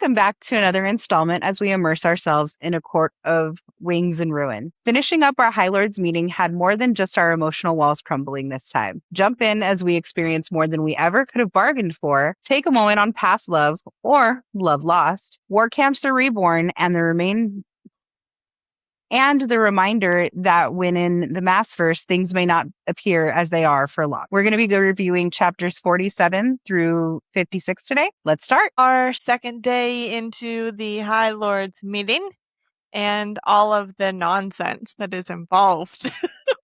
Welcome back to another installment as we immerse ourselves in a court of wings and ruin. Finishing up our High Lords meeting had more than just our emotional walls crumbling this time. Jump in as we experience more than we ever could have bargained for, take a moment on past love or love lost, war camps are reborn, and the reminder that when in the Maasverse, things may not appear as they are for long. We're going to be reviewing chapters 47 through 56 today. Let's start. Our second day into the High Lords meeting and all of the nonsense that is involved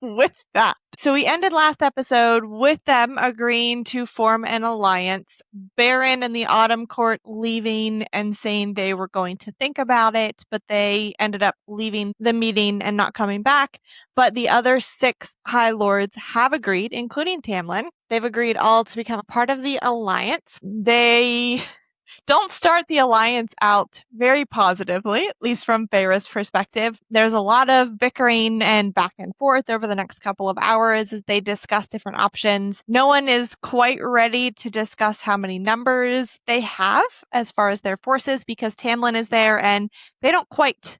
with that. So we ended last episode with them agreeing to form an alliance, Baron and the Autumn Court leaving and saying they were going to think about it, but they ended up leaving the meeting and not coming back. But the other 6 High Lords have agreed, including Tamlin. They've agreed all to become a part of the alliance. They don't start the alliance out very positively, at least from Feyre's perspective. There's a lot of bickering and back and forth over the next couple of hours as they discuss different options. No one is quite ready to discuss how many numbers they have as far as their forces because Tamlin is there and they don't quite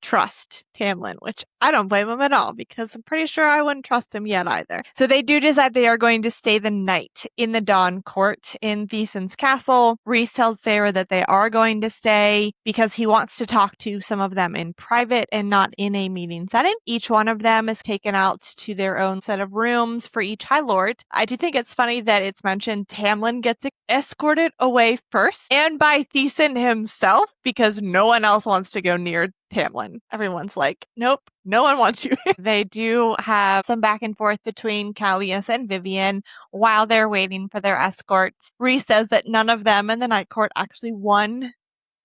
trust Tamlin, which I don't blame him at all because I'm pretty sure I wouldn't trust him yet either. So they do decide they are going to stay the night in the Dawn Court in Thiesen's castle. Rhys tells Feyre that they are going to stay because he wants to talk to some of them in private and not in a meeting setting. Each one of them is taken out to their own set of rooms for each High Lord. I do think it's funny that it's mentioned Tamlin gets escorted away first and by Thiesen himself because no one else wants to go near Tamlin. Everyone's like, nope, no one wants you. They do have some back and forth between Callias and Vivian while they're waiting for their escorts. Rhys says that none of them in the Night Court actually won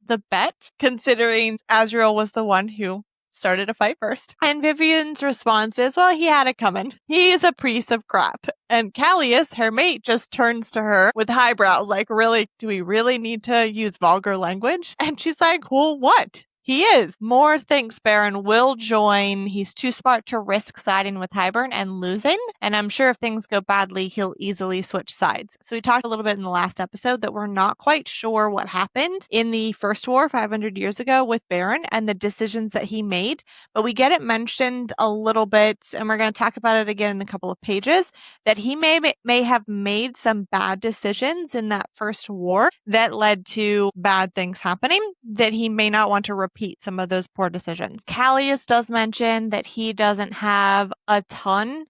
the bet, considering Azriel was the one who started a fight first. And Vivian's response is, well, he had it coming. He's a piece of crap. And Callias, her mate, just turns to her with highbrows like, really, do we really need to use vulgar language? And she's like, well, what? He is. More thinks Baron will join. He's too smart to risk siding with Hybern and losing. And I'm sure if things go badly, he'll easily switch sides. So we talked a little bit in the last episode that we're not quite sure what happened in the First War 500 years ago with Baron and the decisions that he made. But we get it mentioned a little bit, and we're going to talk about it again in a couple of pages, that he may have made some bad decisions in that first war that led to bad things happening that he may not want to repeat some of those poor decisions. Callias does mention that he doesn't have a ton,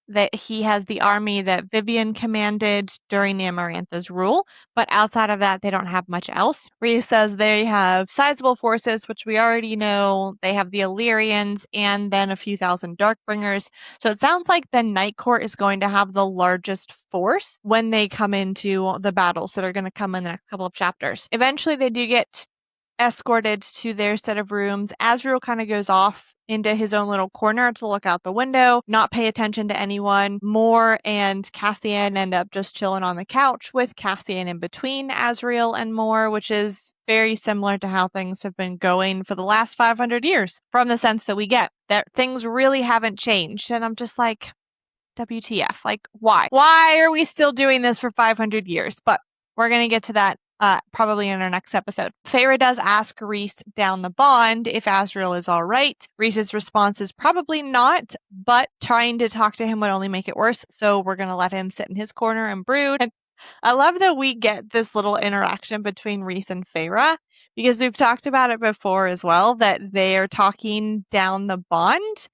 that he has the army that Vivian commanded during Amarantha's rule, but outside of that, they don't have much else. Rhys says they have sizable forces, which we already know. They have the Illyrians and then a few thousand Darkbringers. So it sounds like the Night Court is going to have the largest force when they come into the battles that are going to come in the next couple of chapters. Eventually, they do get escorted to their set of rooms. Azriel kind of goes off into his own little corner to look out the window, not pay attention to anyone. Mor and Cassian end up just chilling on the couch with Cassian in between Azriel and Mor, which is very similar to how things have been going for the last 500 years, from the sense that we get that things really haven't changed. And I'm just like, WTF? Like, why? Why are we still doing this for 500 years? But we're going to get to that probably in our next episode. Feyre does ask Rhys down the bond if Azriel is all right. Rhys's response is probably not, but trying to talk to him would only make it worse, so we're going to let him sit in his corner and brood. And I love that we get this little interaction between Rhys and Feyre, because we've talked about it before as well, that they are talking down the bond.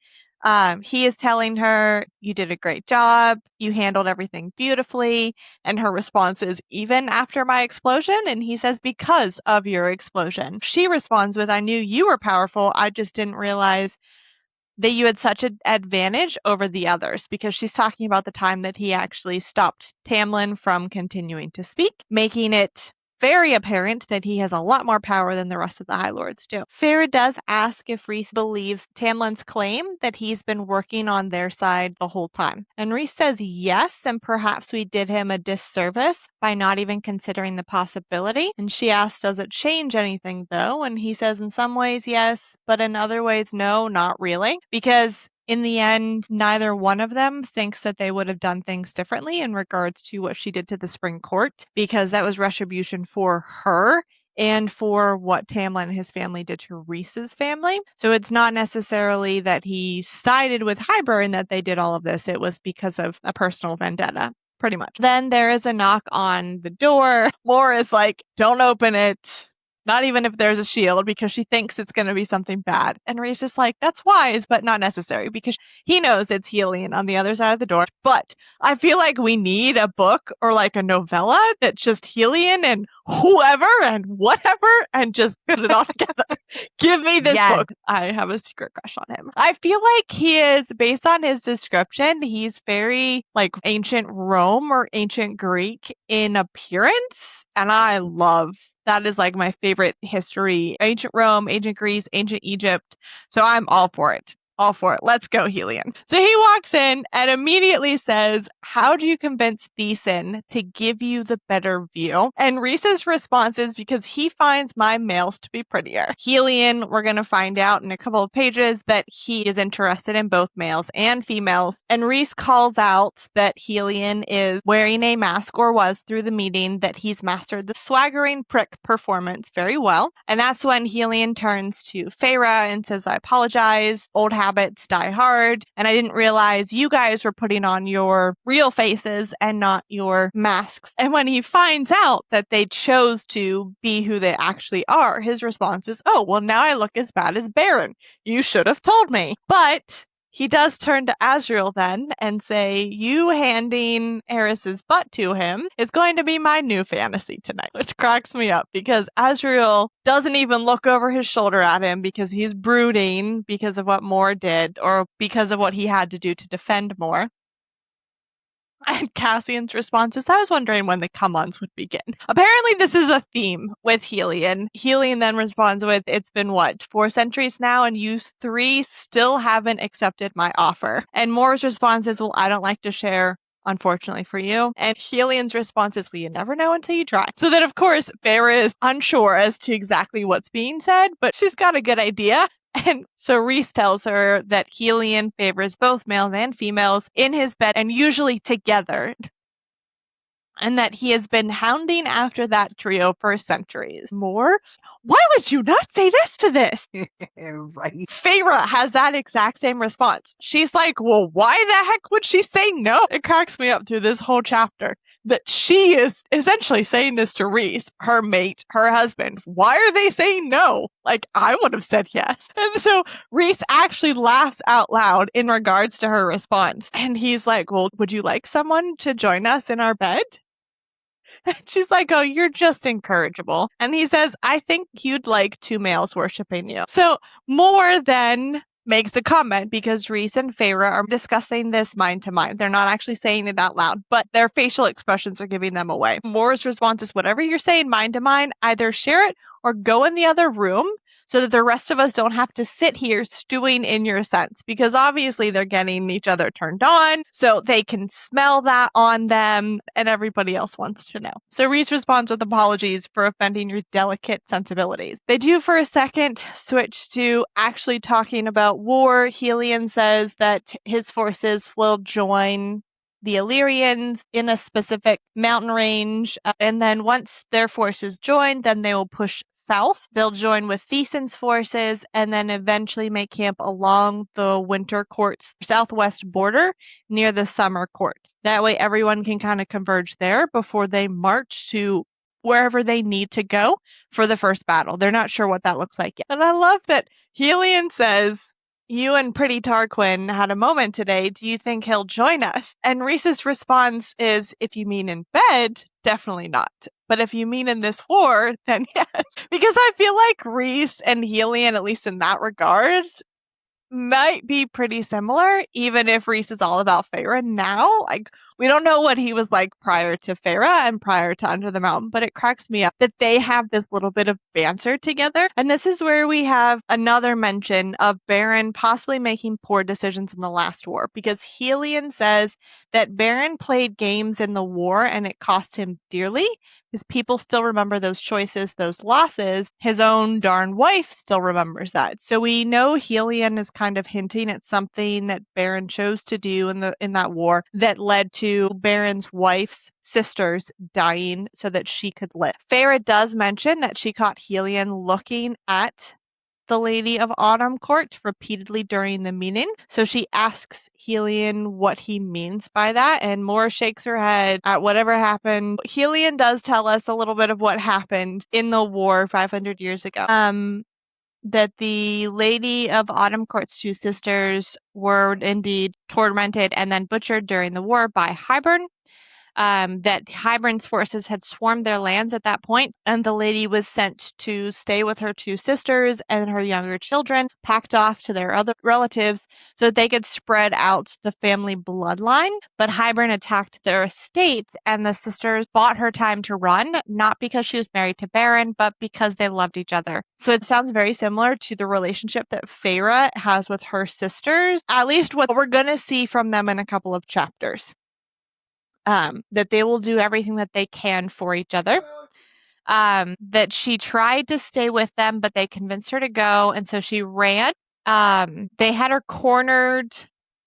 He is telling her, you did a great job, you handled everything beautifully, and her response is, even after my explosion? And he says, because of your explosion. She responds with, I knew you were powerful, I just didn't realize that you had such an advantage over the others, because she's talking about the time that he actually stopped Tamlin from continuing to speak, making it very apparent that he has a lot more power than the rest of the High Lords do. Feyre does ask if Rhys believes Tamlin's claim that he's been working on their side the whole time. And Rhys says yes, and perhaps we did him a disservice by not even considering the possibility. And she asks, does it change anything though? And he says in some ways yes, but in other ways no, not really. Because In the end, neither one of them thinks that they would have done things differently in regards to what she did to the spring court, because that was retribution for her and for what Tamlin and his family did to Rhys's family. So it's not necessarily that he sided with Hybern that they did all of this. It was because of a personal vendetta, pretty much. Then there is a knock on the door. Mor is like, don't open it. Not even if there's a shield, because she thinks it's going to be something bad. And Rhys is like, that's wise, but not necessary, because he knows it's Helion on the other side of the door. But I feel like we need a book or like a novella that's just Helion and whoever and whatever and just put it all together. Give me this book. I have a secret crush on him. I feel like he is, based on his description, he's very like ancient Rome or ancient Greek in appearance. And I love that. Is like my favorite history. Ancient Rome, ancient Greece, ancient Egypt. So I'm all for it. All for it. Let's go, Helion. So he walks in and immediately says, how do you convince Thesan to give you the better view? And Rhys's response is, because he finds my males to be prettier. Helion, we're going to find out in a couple of pages that he is interested in both males and females. And Rhys calls out that Helion is wearing a mask, or was through the meeting, that he's mastered the swaggering prick performance very well. And that's when Helion turns to Feyre and says, I apologize. Old habits die hard, and I didn't realize you guys were putting on your real faces and not your masks. And when he finds out that they chose to be who they actually are, his response is, oh, well, now I look as bad as Baron. You should have told me. But he does turn to Azriel then and say, you handing Eris's butt to him is going to be my new fantasy tonight, which cracks me up, because Azriel doesn't even look over his shoulder at him because he's brooding because of what Mor did, or because of what he had to do to defend Mor. And Cassian's response is, I was wondering when the come-ons would begin. Apparently this is a theme with Helion. Helion then responds with, it's been what, 4 centuries now, and you 3 still haven't accepted my offer. And Mor's response is, well, I don't like to share, unfortunately for you. And Helion's response is, well, you never know until you try. So then, of course, Feyre is unsure as to exactly what's being said, but she's got a good idea. And so Rhys tells her that Helion favors both males and females in his bed, and usually together, and that he has been hounding after that trio for centuries. Mor, why would you not say this to this? Right. Feyre has that exact same response. She's like, well, why the heck would she say no? It cracks me up through this whole chapter that she is essentially saying this to Rhys, her mate, her husband. Why are they saying no? Like, I would have said yes. And so Rhys actually laughs out loud in regards to her response. And he's like, well, would you like someone to join us in our bed? And she's like, oh, you're just incorrigible. And he says, I think you'd like 2 males worshiping you. So Mor then makes a comment, because Rhys and Feyre are discussing this mind to mind. They're not actually saying it out loud, but their facial expressions are giving them away. Mor's response is, whatever you're saying mind to mind, either share it or go in the other room so that the rest of us don't have to sit here stewing in your scents, because obviously they're getting each other turned on, so they can smell that on them, and everybody else wants to know. So Rhys responds with apologies for offending your delicate sensibilities. They do for a second switch to actually talking about war. Helion says that his forces will join the Illyrians in a specific mountain range, and then once their forces join, then they will push south. They'll join with Thesan's forces, and then eventually make camp along the Winter Court's southwest border near the Summer Court. That way everyone can kind of converge there before they march to wherever they need to go for the first battle. They're not sure what that looks like yet. And I love that Helion says, you and Pretty Tarquin had a moment today. Do you think he'll join us? And Rhys's response is, if you mean in bed, definitely not. But if you mean in this war, then yes. Because I feel like Rhys and Helion, at least in that regards, might be pretty similar, even if Rhys is all about Feyre now. Like, We don't know what he was like prior to Feyre and prior to Under the Mountain, but it cracks me up that they have this little bit of banter together. And this is where we have another mention of Beren possibly making poor decisions in the last war, because Helion says that Beren played games in the war and it cost him dearly, because people still remember those choices, those losses. His own darn wife still remembers that. So we know Helion is kind of hinting at something that Beren chose to do in that war that led to Beren's wife's sisters dying so that she could live. Feyre does mention that she caught Helion looking at the Lady of Autumn Court repeatedly during the meeting. So she asks Helion what he means by that, and Mor shakes her head at whatever happened. Helion does tell us a little bit of what happened in the war 500 years ago. That the Lady of Autumn Court's two sisters were indeed tormented and then butchered during the war by Hybern. That Hybern's forces had swarmed their lands at that point, and the lady was sent to stay with her two sisters and her younger children, packed off to their other relatives so that they could spread out the family bloodline. But Hybern attacked their estates, and the sisters bought her time to run, not because she was married to Beren, but because they loved each other. So it sounds very similar to the relationship that Feyre has with her sisters, at least what we're going to see from them in a couple of chapters. That they will do everything that they can for each other. That she tried to stay with them, but they convinced her to go, and so she ran. They had her cornered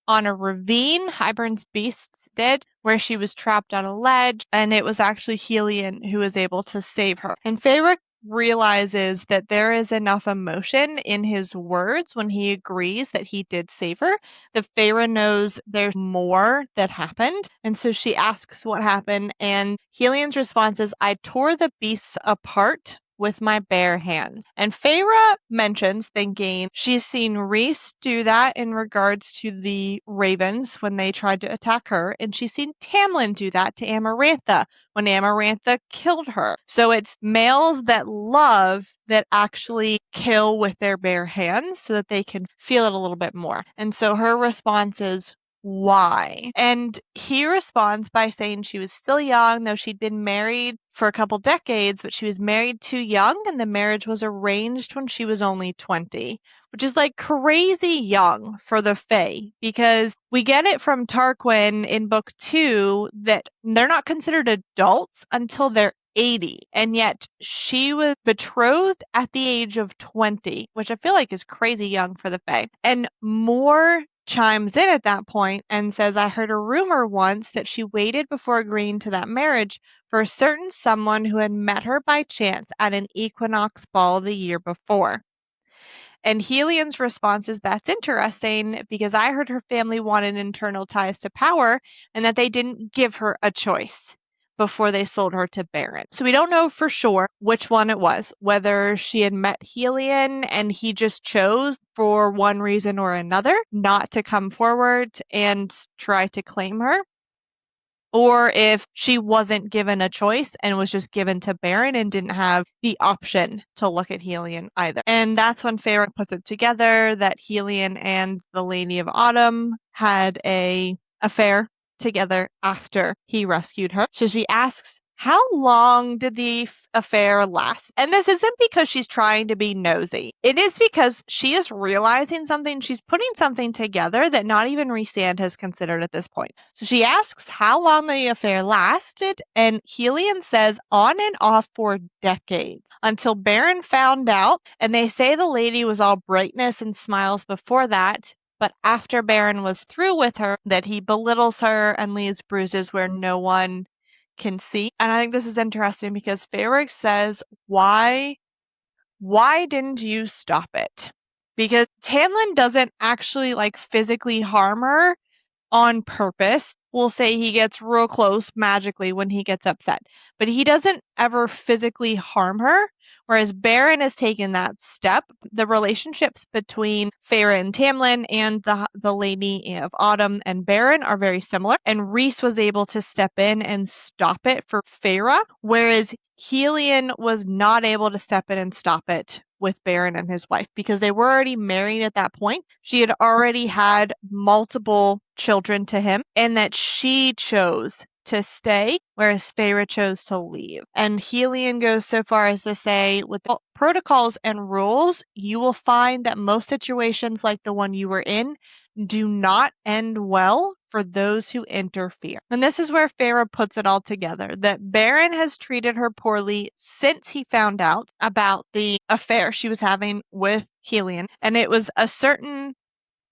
on a ravine, Hybern's beasts did, where she was trapped on a ledge, and it was actually Helion who was able to save her. And Feyre realizes that there is enough emotion in his words when he agrees that he did save her, that Feyre knows there's more that happened. And so she asks what happened, and Helion's response is, I tore the beasts apart with my bare hands. And Feyre mentions, thinking she's seen Rhys do that in regards to the ravens when they tried to attack her, and she's seen Tamlin do that to Amarantha when Amarantha killed her. So it's males that love that actually kill with their bare hands so that they can feel it a little bit more. And so her response is, why? And he responds by saying she was still young, though she'd been married for a couple decades, but she was married too young, and the marriage was arranged when she was only 20, which is like crazy young for the Fae, because we get it from Tarquin in book 2 that they're not considered adults until they're 80, and yet she was betrothed at the age of 20, which I feel like is crazy young for the Fae. And Mor chimes in at that point and says, I heard a rumor once that she waited before agreeing to that marriage for a certain someone who had met her by chance at an equinox ball the year before. And Helion's response is, that's interesting, because I heard her family wanted internal ties to power and that they didn't give her a choice before they sold her to Beren. So we don't know for sure which one it was, whether she had met Helion and he just chose for one reason or another not to come forward and try to claim her, or if she wasn't given a choice and was just given to Beren and didn't have the option to look at Helion either. And that's when Feyre puts it together that Helion and the Lady of Autumn had an affair together after he rescued her. So she asks, how long did the affair last? And this isn't because she's trying to be nosy. It is because she is realizing something. She's putting something together that not even Rhysand has considered at this point. So she asks how long the affair lasted, and Helion says on and off for decades, until Beren found out, and they say the lady was all brightness and smiles before that, but after Beren was through with her, that he belittles her and leaves bruises where no one can see. And I think this is interesting because Feyre says, why didn't you stop it? Because Tamlin doesn't actually physically harm her on purpose. We'll say he gets real close magically when he gets upset, but he doesn't ever physically harm her. Whereas Beren has taken that step. The relationships between Feyre and Tamlin and the Lady of Autumn and Beren are very similar. And Rhys was able to step in and stop it for Feyre, whereas Helion was not able to step in and stop it with Baron and his wife because they were already married at that point. She had already had multiple children to him, and that she chose to stay, whereas Feyre chose to leave. And Helion goes so far as to say, with protocols and rules, you will find that most situations like the one you were in do not end well for those who interfere. And this is where Feyre puts it all together, that Baron has treated her poorly since he found out about the affair she was having with Helion. And it was a certain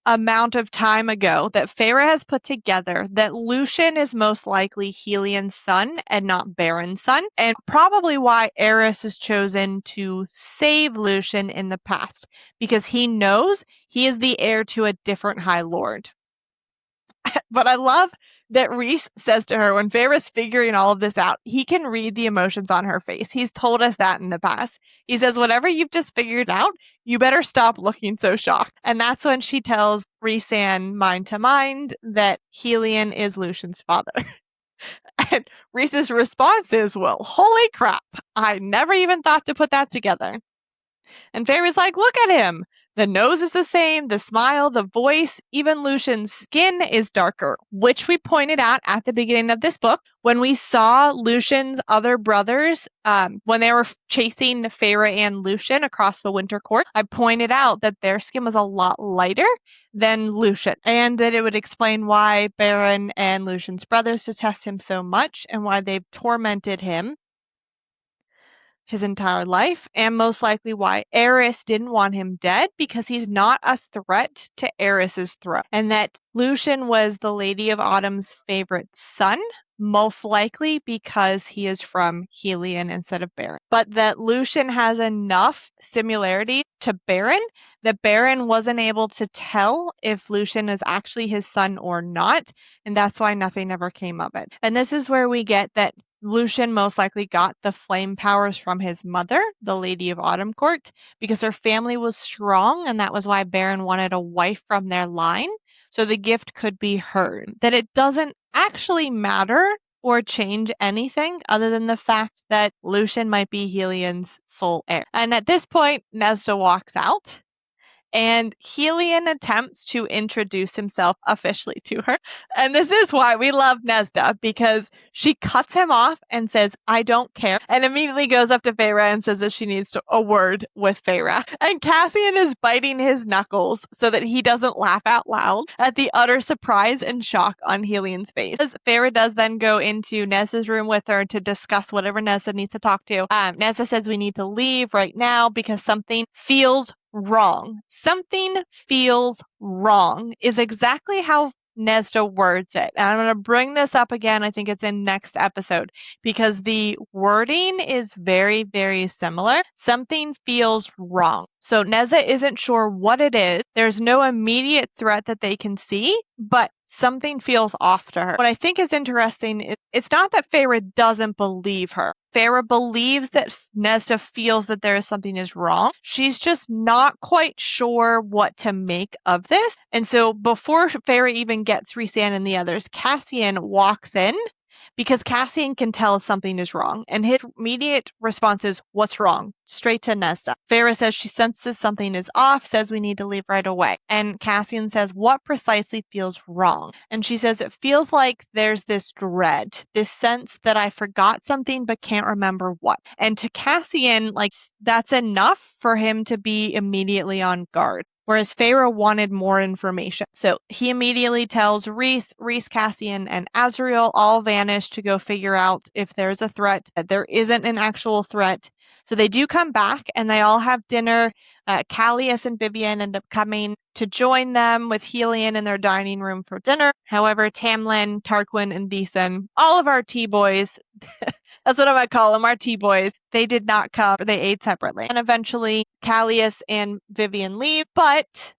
amount of time ago that Feyre has put together that Lucian is most likely Helion's son and not Baron's son, and probably why Eris has chosen to save Lucian in the past, because he knows he is the heir to a different High Lord. But I love that Rhys says to her when Feyre's figuring all of this out, he can read the emotions on her face. He's told us that in the past. He says, whatever you've just figured out, you better stop looking so shocked. And that's when she tells Rhys-Anne mind to mind that Helion is Lucian's father. And Rhys's response is, well, holy crap, I never even thought to put that together. And Feyre's like, look at him. The nose is the same, the smile, the voice, even Lucian's skin is darker, which we pointed out at the beginning of this book when we saw Lucian's other brothers, when they were chasing Feyre and Lucian across the Winter Court. I pointed out that their skin was a lot lighter than Lucian, and that it would explain why Baron and Lucian's brothers detest him so much and why they've tormented him his entire life, and most likely why Eris didn't want him dead, because he's not a threat to Eris's throne. And that Lucian was the Lady of Autumn's favorite son, most likely because he is from Helion instead of Baron. But that Lucian has enough similarity to Baron that Baron wasn't able to tell if Lucian is actually his son or not, and that's why nothing ever came of it. And this is where we get that Lucian most likely got the flame powers from his mother, the Lady of Autumn Court, because her family was strong, and that was why Baron wanted a wife from their line, so the gift could be hers. That it doesn't actually matter or change anything other than the fact that Lucian might be Helion's sole heir. And at this point, Nesda walks out, and Helion attempts to introduce himself officially to her. And this is why we love Nesda, because she cuts him off and says, I don't care, and immediately goes up to Feyre and says that she needs a word with Feyre. And Cassian is biting his knuckles so that he doesn't laugh out loud at the utter surprise and shock on Helion's face. As Feyre does then go into Nesda's room with her to discuss whatever Nesda needs to talk to. Nesda says we need to leave right now because something feels wrong. Something feels wrong is exactly how Nesda words it. And I'm going to bring this up again. I think it's in next episode because the wording is very, very similar. Something feels wrong. So Nesda isn't sure what it is. There's no immediate threat that they can see, but something feels off to her. What I think is interesting is it's not that Feyre doesn't believe her. Feyre believes that Nesda feels that there is something is wrong. She's just not quite sure what to make of this. And so before Feyre even gets Rhys-Anne and the others, Cassian walks in because Cassian can tell if something is wrong. And his immediate response is, what's wrong? Straight to Nesda. Feyre says she senses something is off, says we need to leave right away. And Cassian says, what precisely feels wrong? And she says, it feels like there's this dread, this sense that I forgot something but can't remember what. And to Cassian, like, that's enough for him to be immediately on guard. Whereas Feyre wanted more information. So he immediately tells Rhys, Cassian, and Azriel all vanish to go figure out if there's a threat. There isn't an actual threat. So they do come back and they all have dinner. Callias and Vivian end up coming to join them with Helion in their dining room for dinner. However, Tamlin, Tarquin, and Deason, all of our T-boys, that's what I'm going to call them, our T-boys, they did not come. They ate separately. And eventually, Callias and Vivian leave, but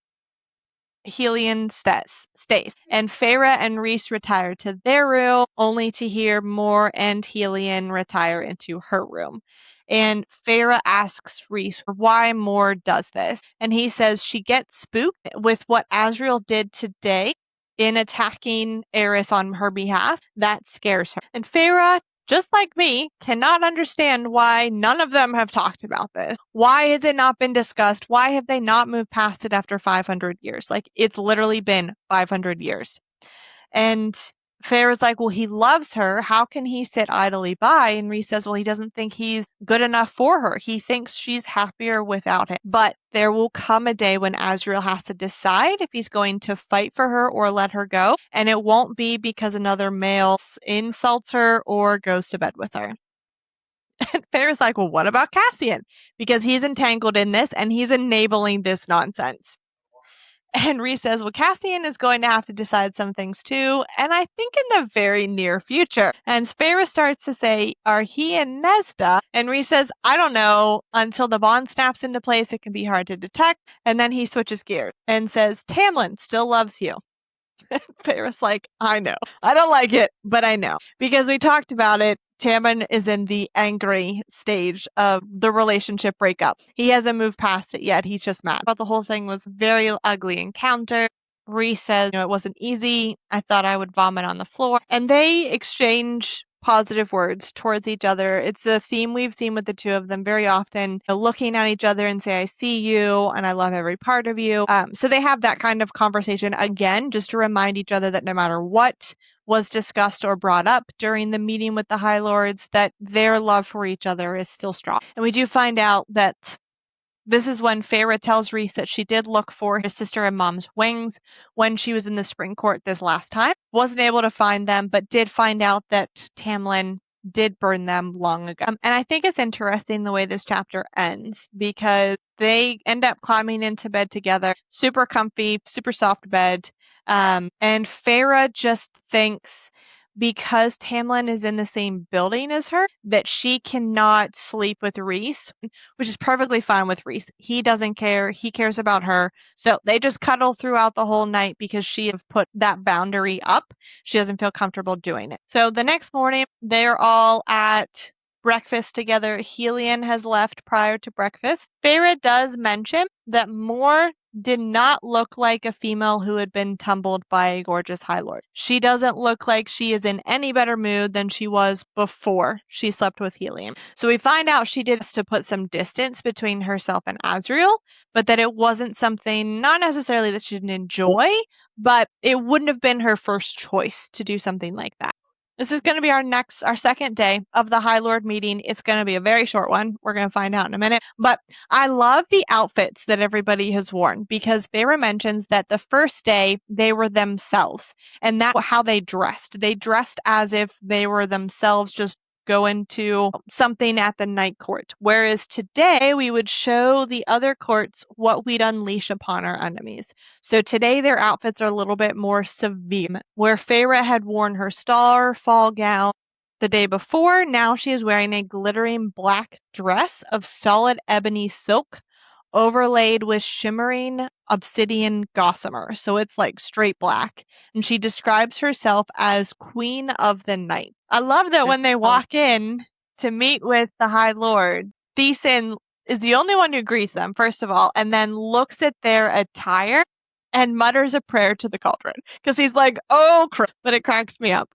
Helion stays. And Feyre and Rhys retire to their room, only to hear Mor and Helion retire into her room. And Feyre asks Rhys why Mor does this. And he says she gets spooked with what Azriel did today in attacking Eris on her behalf. That scares her. And Feyre just like me, cannot understand why none of them have talked about this. Why has it not been discussed? Why have they not moved past it after 500 years? Like, it's literally been 500 years. And Feyre's like, well, he loves her. How can he sit idly by? And Rhys says, well, he doesn't think he's good enough for her. He thinks she's happier without him. But there will come a day when Azriel has to decide if he's going to fight for her or let her go. And it won't be because another male insults her or goes to bed with her. And Feyre's like, well, what about Cassian? Because he's entangled in this and he's enabling this nonsense. And Rhys says, well, Cassian is going to have to decide some things too, and I think in the very near future. And Feyre starts to say, are he and Nesda? And Rhys says, I don't know. Until the bond snaps into place, it can be hard to detect. And then he switches gears and says, Tamlin still loves you. Feyre's like, I know. I don't like it, but I know. Because we talked about it, Tamlin is in the angry stage of the relationship breakup. He hasn't moved past it yet. He's just mad. But the whole thing was very ugly encounter. Rhys says, it wasn't easy. I thought I would vomit on the floor. And they exchange positive words towards each other. It's a theme we've seen with the two of them very often, looking at each other and say, I see you and I love every part of you. So they have that kind of conversation again, just to remind each other that no matter what was discussed or brought up during the meeting with the High Lords, that their love for each other is still strong. And we do find out that this is when Feyre tells Rhys that she did look for his sister and mom's wings when she was in the spring court this last time. Wasn't able to find them, but did find out that Tamlin did burn them long ago. And I think it's interesting the way this chapter ends because they end up climbing into bed together, super comfy, super soft bed. And Feyre just thinks because Tamlin is in the same building as her, that she cannot sleep with Rhys, which is perfectly fine with Rhys. He doesn't care. He cares about her. So they just cuddle throughout the whole night because she have put that boundary up. She doesn't feel comfortable doing it. So the next morning, they're all at breakfast together. Helion has left prior to breakfast. Feyre does mention that Mor did not look like a female who had been tumbled by a gorgeous High Lord. She doesn't look like she is in any better mood than she was before she slept with Helion. So we find out she did to put some distance between herself and Azriel, but that it wasn't something, not necessarily that she didn't enjoy, but it wouldn't have been her first choice to do something like that. This is going to be our second day of the High Lord meeting. It's going to be a very short one. We're going to find out in a minute. But I love the outfits that everybody has worn because Feyre mentions that the first day they were themselves and that's how they dressed. They dressed as if they were themselves just going to something at the night court. Whereas today we would show the other courts what we'd unleash upon our enemies. So today their outfits are a little bit more severe. Where Feyre had worn her star fall gown the day before, now she is wearing a glittering black dress of solid ebony silk overlaid with shimmering obsidian gossamer. So it's like straight black. And she describes herself as Queen of the Night. I love that when they walk in to meet with the High Lord, Thesan is the only one who greets them, first of all, and then looks at their attire and mutters a prayer to the cauldron. Because he's like, oh, crap. But it cracks me up.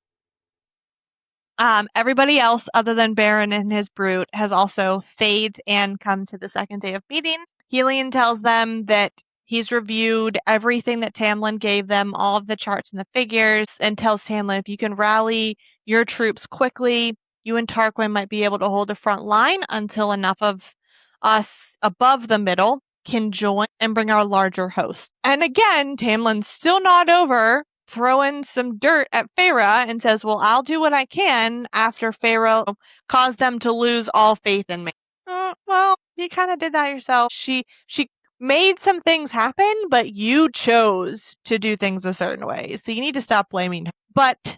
Everybody else, other than Baron and his brood, has also stayed and come to the second day of meeting. Helion tells them that he's reviewed everything that Tamlin gave them, all of the charts and the figures, and tells Tamlin if you can rally your troops quickly, you and Tarquin might be able to hold the front line until enough of us above the middle can join and bring our larger host. And again, Tamlin's still not over throwing some dirt at Feyre and says, well, I'll do what I can after Feyre caused them to lose all faith in me. Well, you kind of did that yourself. She made some things happen, but you chose to do things a certain way. So you need to stop blaming her. But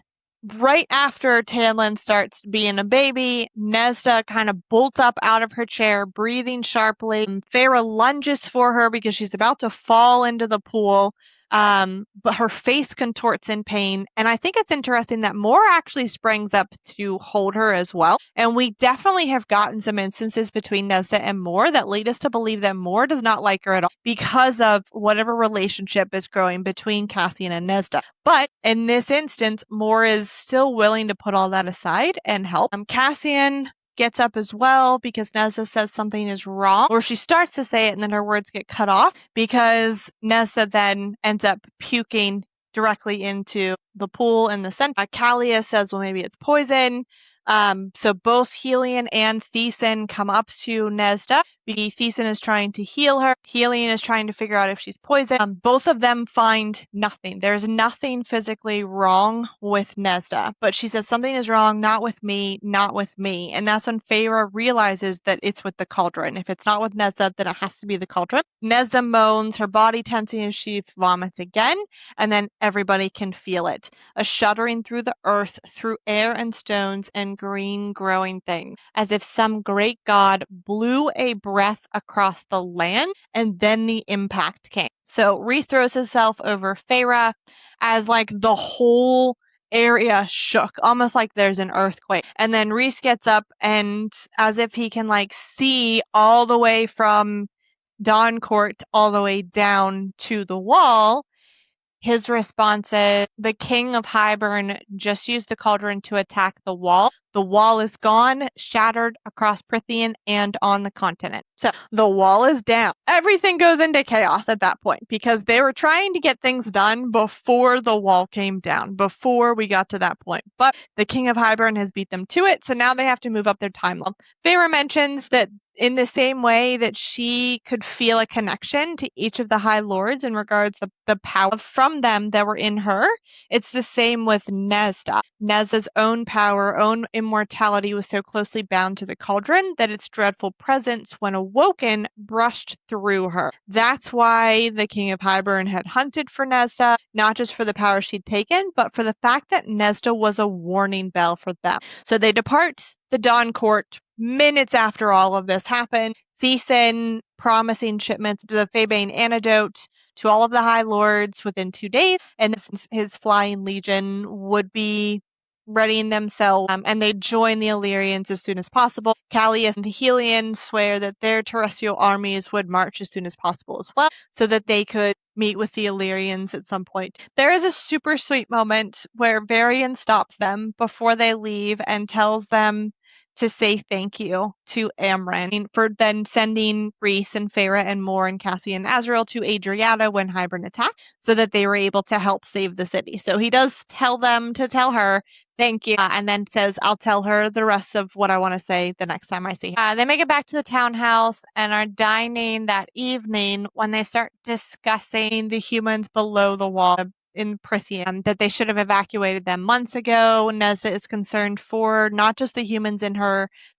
right after Tamlin starts being a baby, Nesda kind of bolts up out of her chair, breathing sharply. Feyre lunges for her because she's about to fall into the pool. but her face contorts in pain. And I think it's interesting that Moore actually springs up to hold her as well. And we definitely have gotten some instances between Nesda and Moore that lead us to believe that Moore does not like her at all because of whatever relationship is growing between Cassian and Nesda. But in this instance, Moore is still willing to put all that aside and help. Cassian gets up as well because Nesda says something is wrong, or she starts to say it and then her words get cut off because Nesda then ends up puking directly into the pool in the center. Callia says, well, maybe it's poison. So both Helion and Thesan come up to Nesda. Thesan is trying to heal her. Helion is trying to figure out if she's poisoned. Both of them find nothing. There's nothing physically wrong with Nesda, but she says something is wrong, not with me, not with me. And that's when Feyre realizes that it's with the cauldron. If it's not with Nesda, then it has to be the cauldron. Nesda moans, her body tensing as she vomits again, and then everybody can feel it. A shuddering through the earth, through air and stones and green growing things, as if some great god blew a breath across the land, and then the impact came. So Rhys throws himself over Feyre as like the whole area shook, almost like there's an earthquake. And then Rhys gets up and as if he can like see all the way from Dawncourt all the way down to the wall, his response is, the King of Hybern just used the cauldron to attack the wall. The wall is gone, shattered across Prythian and on the continent. So the wall is down. Everything goes into chaos at that point because they were trying to get things done before the wall came down, before we got to that point. But the King of Hybern has beat them to it, so now they have to move up their timeline. Feyre mentions that in the same way that she could feel a connection to each of the High Lords in regards to the power from them that were in her, it's the same with Nesda. Nesda's own power, own immortality was so closely bound to the cauldron that its dreadful presence, when awoken, brushed through her. That's why the King of Hybern had hunted for Nesda, not just for the power she'd taken, but for the fact that Nesda was a warning bell for them. So they depart the Dawncourt minutes after all of this happened. Thesan promising shipments of the Febane antidote to all of the High Lords within 2 days, and his flying legion would be readying themselves, and they join the Illyrians as soon as possible. Callias and the Helion swear that their terrestrial armies would march as soon as possible as well, so that they could meet with the Illyrians at some point. There is a super sweet moment where Varian stops them before they leave and tells them to say thank you to Amren for then sending Rhys and Feyre and Moore and Cassie and Azrael to Adriata when Hybern attacked so that they were able to help save the city. So he does tell them to tell her thank you, and then says, I'll tell her the rest of what I want to say the next time I see her. They make it back to the townhouse and are dining that evening when they start discussing the humans below the wall in Prythian, that they should have evacuated them months ago. Nesda is concerned for not just the humans in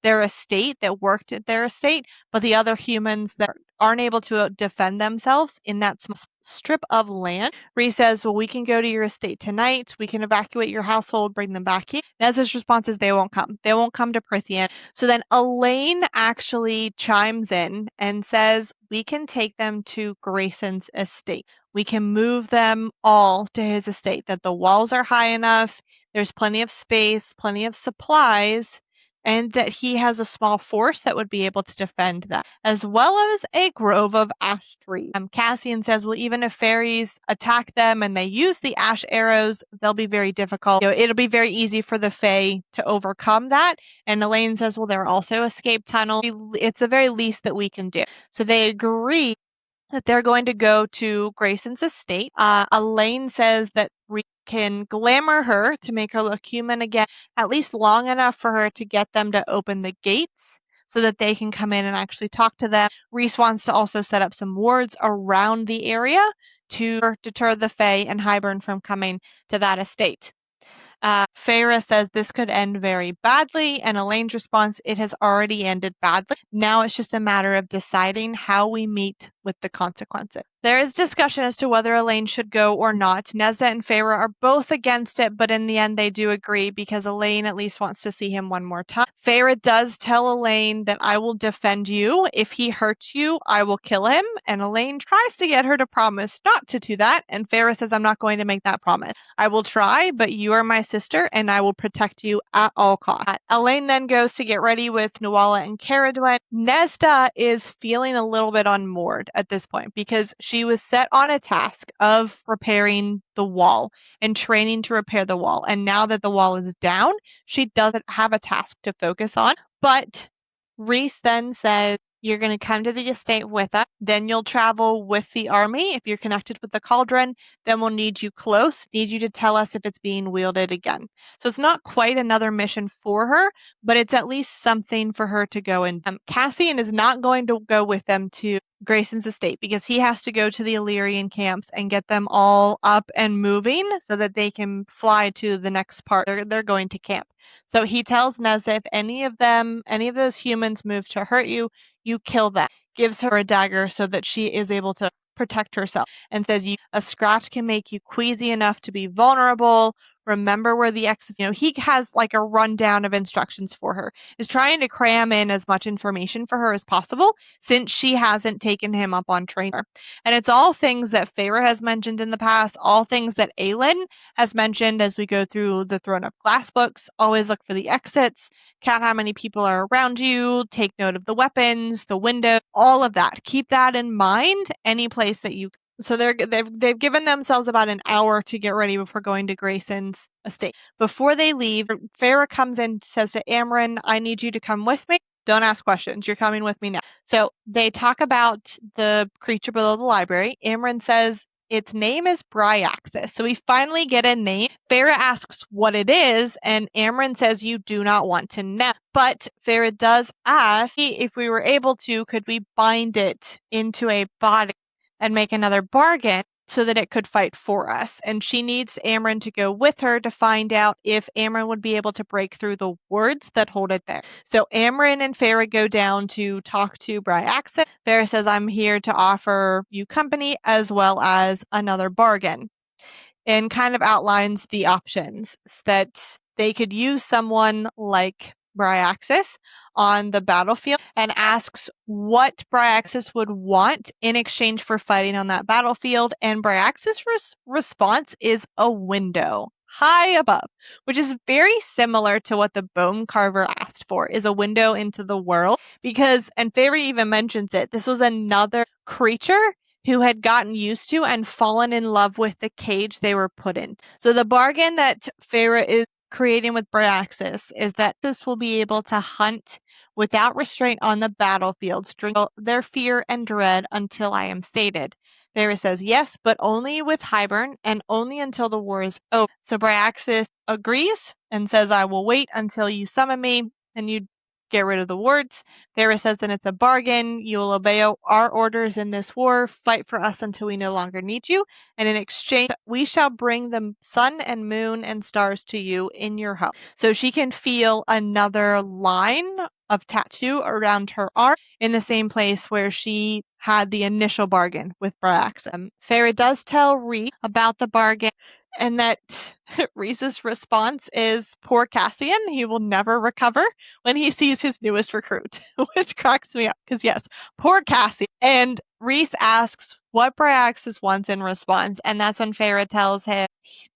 their estate that worked at their estate, but the other humans that aren't able to defend themselves in that strip of land. Rhys says, well, we can go to your estate tonight. We can evacuate your household, bring them back here. Nesda's response is they won't come. They won't come to Prythian. So then Elaine actually chimes in and says, we can take them to Grayson's estate. We can move them all to his estate, that the walls are high enough, there's plenty of space, plenty of supplies, and that he has a small force that would be able to defend that, as well as a grove of ash trees. Cassian says, well, even if fairies attack them and they use the ash arrows, they'll be very difficult. It'll be very easy for the Fae to overcome that. And Elaine says, well, there are also escape tunnels. It's the very least that we can do. So they agree that they're going to go to Grayson's estate. Elaine says that we can glamour her to make her look human again, at least long enough for her to get them to open the gates so that they can come in and actually talk to them. Rhys wants to also set up some wards around the area to deter the Fae and Hybern from coming to that estate. Feyre says this could end very badly, and Elaine's response, it has already ended badly. Now it's just a matter of deciding how we meet with the consequences. There is discussion as to whether Elaine should go or not. Nezda and Feyre are both against it, but in the end they do agree because Elaine at least wants to see him one more time. Feyre does tell Elaine that I will defend you. If he hurts you, I will kill him. And Elaine tries to get her to promise not to do that. And Feyre says, I'm not going to make that promise. I will try, but you are my sister and I will protect you at all costs. Elaine then goes to get ready with Nuala and Caradwen. Nezda is feeling a little bit unmoored at this point because she was set on a task of repairing the wall and training to repair the wall. And now that the wall is down, she doesn't have a task to focus on. But Rhys then says, you're going to come to the estate with us. Then you'll travel with the army. If you're connected with the cauldron, then we'll need you close, need you to tell us if it's being wielded again. So it's not quite another mission for her, but it's at least something for her to go in. Cassian is not going to go with them to Grayson's estate because he has to go to the Illyrian camps and get them all up and moving so that they can fly to the next part. They're going to camp. So he tells Nezda if any of those humans move to hurt you, you kill them. Gives her a dagger so that she is able to protect herself and says a scraft can make you queasy enough to be vulnerable. Remember where the X is. He has like a rundown of instructions for her. Is trying to cram in as much information for her as possible since she hasn't taken him up on trainer. And it's all things that Feyre has mentioned in the past, all things that Aelin has mentioned as we go through the Throne of Glass books. Always look for the exits, count how many people are around you, take note of the weapons, the window, all of that. Keep that in mind any place that you. So they've given themselves about an hour to get ready before going to Grayson's estate. Before they leave, Feyre comes in and says to Amren, I need you to come with me. Don't ask questions. You're coming with me now. So they talk about the creature below the library. Amren says its name is Bryaxis. So we finally get a name. Feyre asks what it is, and Amren says you do not want to know. But Feyre does ask if we were able to, could we bind it into a body and make another bargain so that it could fight for us. And she needs Amren to go with her to find out if Amren would be able to break through the words that hold it there. So Amren and Feyre go down to talk to Bryaxis. Feyre says, I'm here to offer you company as well as another bargain. And kind of outlines the options that they could use someone like Bryaxis on the battlefield and asks what Bryaxis would want in exchange for fighting on that battlefield. And Bryaxis' response is a window high above, which is very similar to what the Bone Carver asked for, is a window into the world. Because, and Feyre even mentions it, this was another creature who had gotten used to and fallen in love with the cage they were put in. So the bargain that Feyre is creating with Bryaxis is that this will be able to hunt without restraint on the battlefield, strangle their fear and dread until I am sated. Feyre says yes, but only with Hybern and only until the war is over. So Bryaxis agrees and says, I will wait until you summon me and you get rid of the wards. Feyre says then it's a bargain. You will obey our orders in this war, fight for us until we no longer need you, and in exchange we shall bring the sun and moon and stars to you in your home. So she can feel another line of tattoo around her arm in the same place where she had the initial bargain with Bryaxis. Feyre does tell Rhys about the bargain, and that Rhys's response is, poor Cassian, he will never recover when he sees his newest recruit, which cracks me up, because yes, poor Cassian. And Rhys asks what Bryaxis wants in response, and that's when Feyre tells him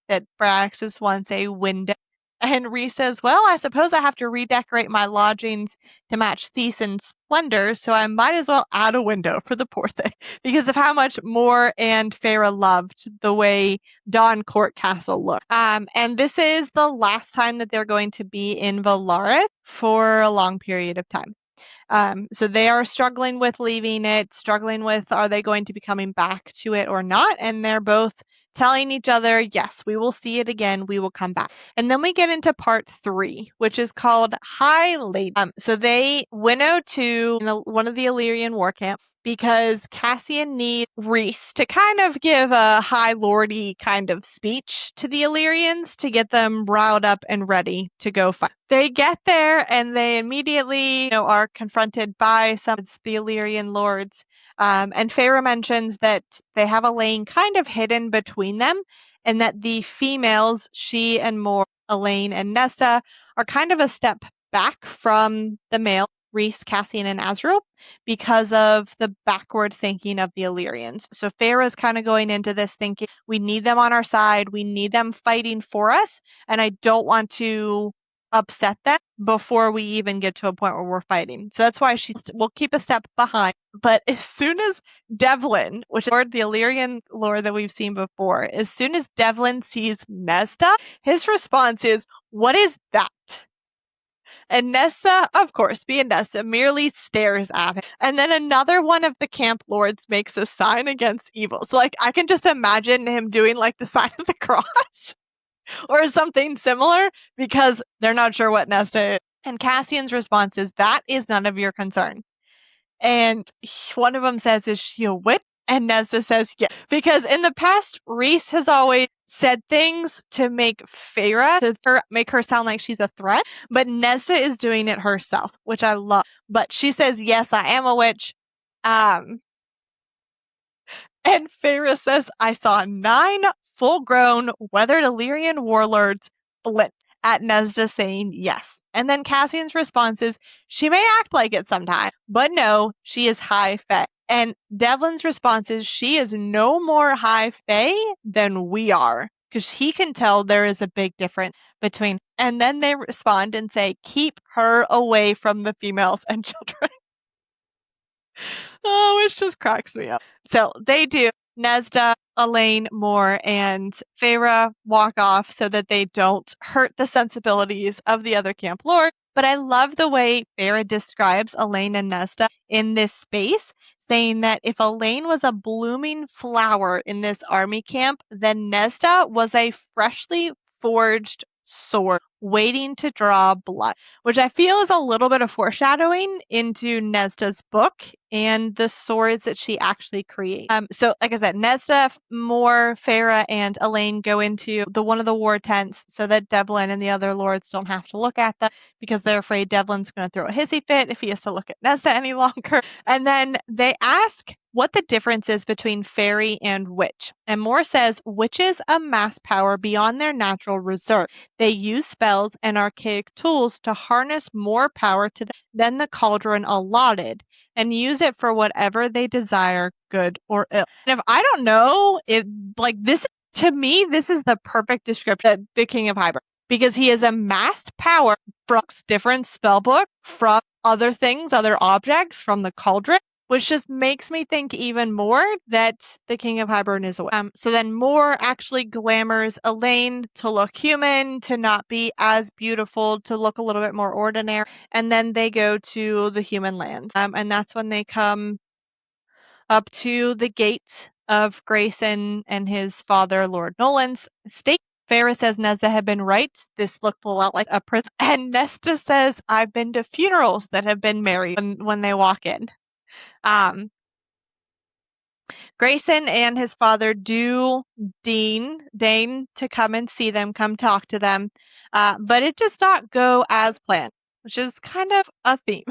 that Bryaxis wants a window. And Rhys says, well, I suppose I have to redecorate my lodgings to match Thiesen's splendor, so I might as well add a window for the poor thing, because of how much Mor and Feyre loved the way Dawn Court Castle looked. And this is the last time that they're going to be in Valaris for a long period of time. So they are struggling with leaving it, struggling with are they going to be coming back to it or not, and they're both telling each other, yes, we will see it again, we will come back. And then we get into part 3, which is called High Lady. So they winnow to one of the Illyrian war camps. because Cassian needs Rhys to kind of give a high lordy kind of speech to the Illyrians to get them riled up and ready to go fight. They get there and they immediately, are confronted by some of the Illyrian lords. And Feyre mentions that they have a lane kind of hidden between them, and that the females, she and Mor, Elaine, and Nesta, are kind of a step back from the male, Rhys, Cassian, and Azriel, because of the backward thinking of the Illyrians. So Feyre's kind of going into this thinking, we need them on our side, we need them fighting for us, and I don't want to upset them before we even get to a point where we're fighting. So that's why we'll keep a step behind. But as soon as Devlin, which is the Illyrian lore that we've seen before, as soon as Devlin sees Nesta, his response is, "What is that?" And Nesta, of course, being Nesta, merely stares at him. And then another one of the camp lords makes a sign against evil. So, I can just imagine him doing, the sign of the cross or something similar, because they're not sure what Nesta is. And Cassian's response is, "That is none of your concern." And one of them says, "Is she a witch?" And Nesta says, "Yeah." Because in the past, Rhys has always said things to make Feyre, make her sound like she's a threat. But Nesta is doing it herself, which I love. But she says, "Yes, I am a witch." And Feyre says, "I saw 9 full-grown, weathered Illyrian warlords blink at Nesta saying yes." And then Cassian's response is, "She may act like it sometimes, but no, she is high fae." And Devlin's response is, "She is no more high fae than we are," because he can tell there is a big difference between. And then they respond and say, "Keep her away from the females and children." Oh, which just cracks me up. So they do. Nesda, Elaine, Moore, and Feyre walk off so that they don't hurt the sensibilities of the other camp lord. But I love the way Feyre describes Elaine and Nesda in this space, saying that if Elaine was a blooming flower in this army camp, then Nesda was a freshly forged sword waiting to draw blood, which I feel is a little bit of foreshadowing into Nesda's book and the swords that she actually creates. So like I said, Nesta, Moore, Feyre, and Elaine go into one of the war tents so that Devlin and the other lords don't have to look at them, because they're afraid Devlin's going to throw a hissy fit if he has to look at Nesta any longer. And then they ask what the difference is between fairy and witch. And Moore says, "Witches amass power beyond their natural reserve. They use spells and archaic tools to harness more power to them than the cauldron allotted, and use it for whatever they desire, good or ill." And if I don't know, this, to me, this is the perfect description of the King of Hybern, because he has amassed power from different spellbook, from other things, other objects, from the cauldron, which just makes me think even more that the King of Hybern is away. So then Moore actually glamours Elaine to look human, to not be as beautiful, to look a little bit more ordinary. And then they go to the human lands. And that's when they come up to the gate of Grayson and his father, Lord Nolan's estate. Feyre says Nesta had been right. This looked a lot like a prison. And Nesta says, "I've been to funerals that have been married," when they walk in. Grayson and his father do deign to come and see them, come talk to them, but it does not go as planned, which is kind of a theme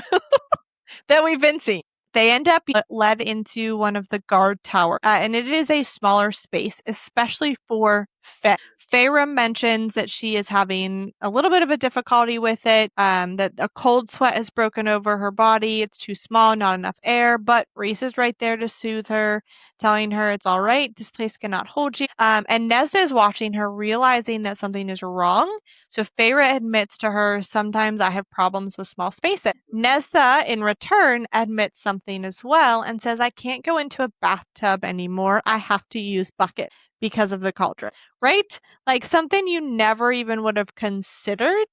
that we've been seeing. They end up led into one of the guard towers, and it is a smaller space, especially for Faye. Feyre mentions that she is having a little bit of a difficulty with it, that a cold sweat has broken over her body. It's too small, not enough air, but Rhys is right there to soothe her, telling her it's all right, this place cannot hold you. And Nesda is watching her, realizing that something is wrong. So Feyre admits to her, "Sometimes I have problems with small spaces." Nesda, in return, admits something as well and says, "I can't go into a bathtub anymore. I have to use bucket because of the cauldron." Right? Like something you never even would have considered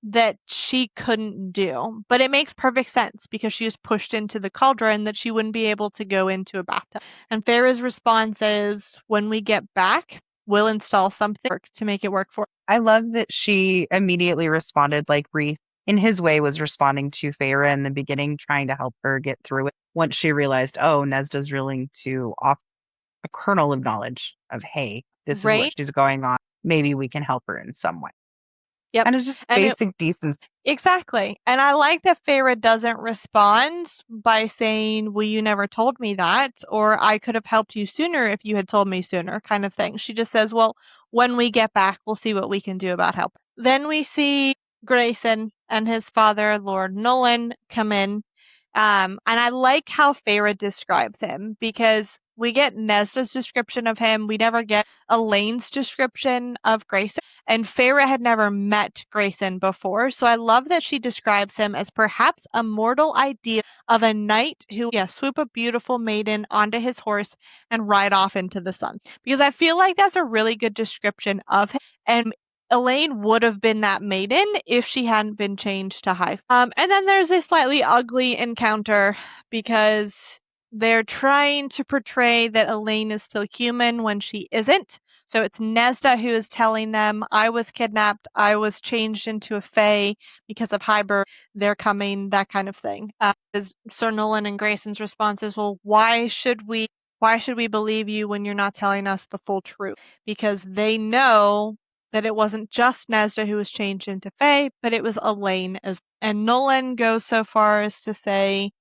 that she couldn't do. But it makes perfect sense because she was pushed into the cauldron, that she wouldn't be able to go into a bathtub. And Feyre's response is, "When we get back, we'll install something to make it work for us." I love that she immediately responded like Reese in his way, was responding to Feyre in the beginning, trying to help her get through it. Once she realized, oh, Nesda's willing to offer a kernel of knowledge of, hey, this is what Right? she's going on. Maybe we can help her in some way. Yep. And it's just And basic decency. exactly. And I like that Feyre doesn't respond by saying, well, you never told me that, or I could have helped you sooner if you had told me sooner, kind of thing. She just says, well, when we get back, we'll see what we can do about help. Then we see Grayson and his father, Lord Nolan, come in. And I like how Feyre describes him because we get Nesda's description of him. We never get Elaine's description of Grayson. And Feyre had never met Grayson before. So I love that she describes him as perhaps a mortal ideal of a knight who swoop a beautiful maiden onto his horse and ride off into the sun. Because I feel like that's a really good description of him. And Elaine would have been that maiden if she hadn't been changed to High. And then there's a slightly ugly encounter because they're trying to portray that Elaine is still human when she isn't. So it's Nesda who is telling them, I was kidnapped, I was changed into a fae because of Hybern, they're coming, that kind of thing. As Sir Nolan and Grayson's response is, well, why should we believe you when you're not telling us the full truth? Because they know that it wasn't just Nesda who was changed into fae, but it was Elaine as well. And Nolan goes so far as to say,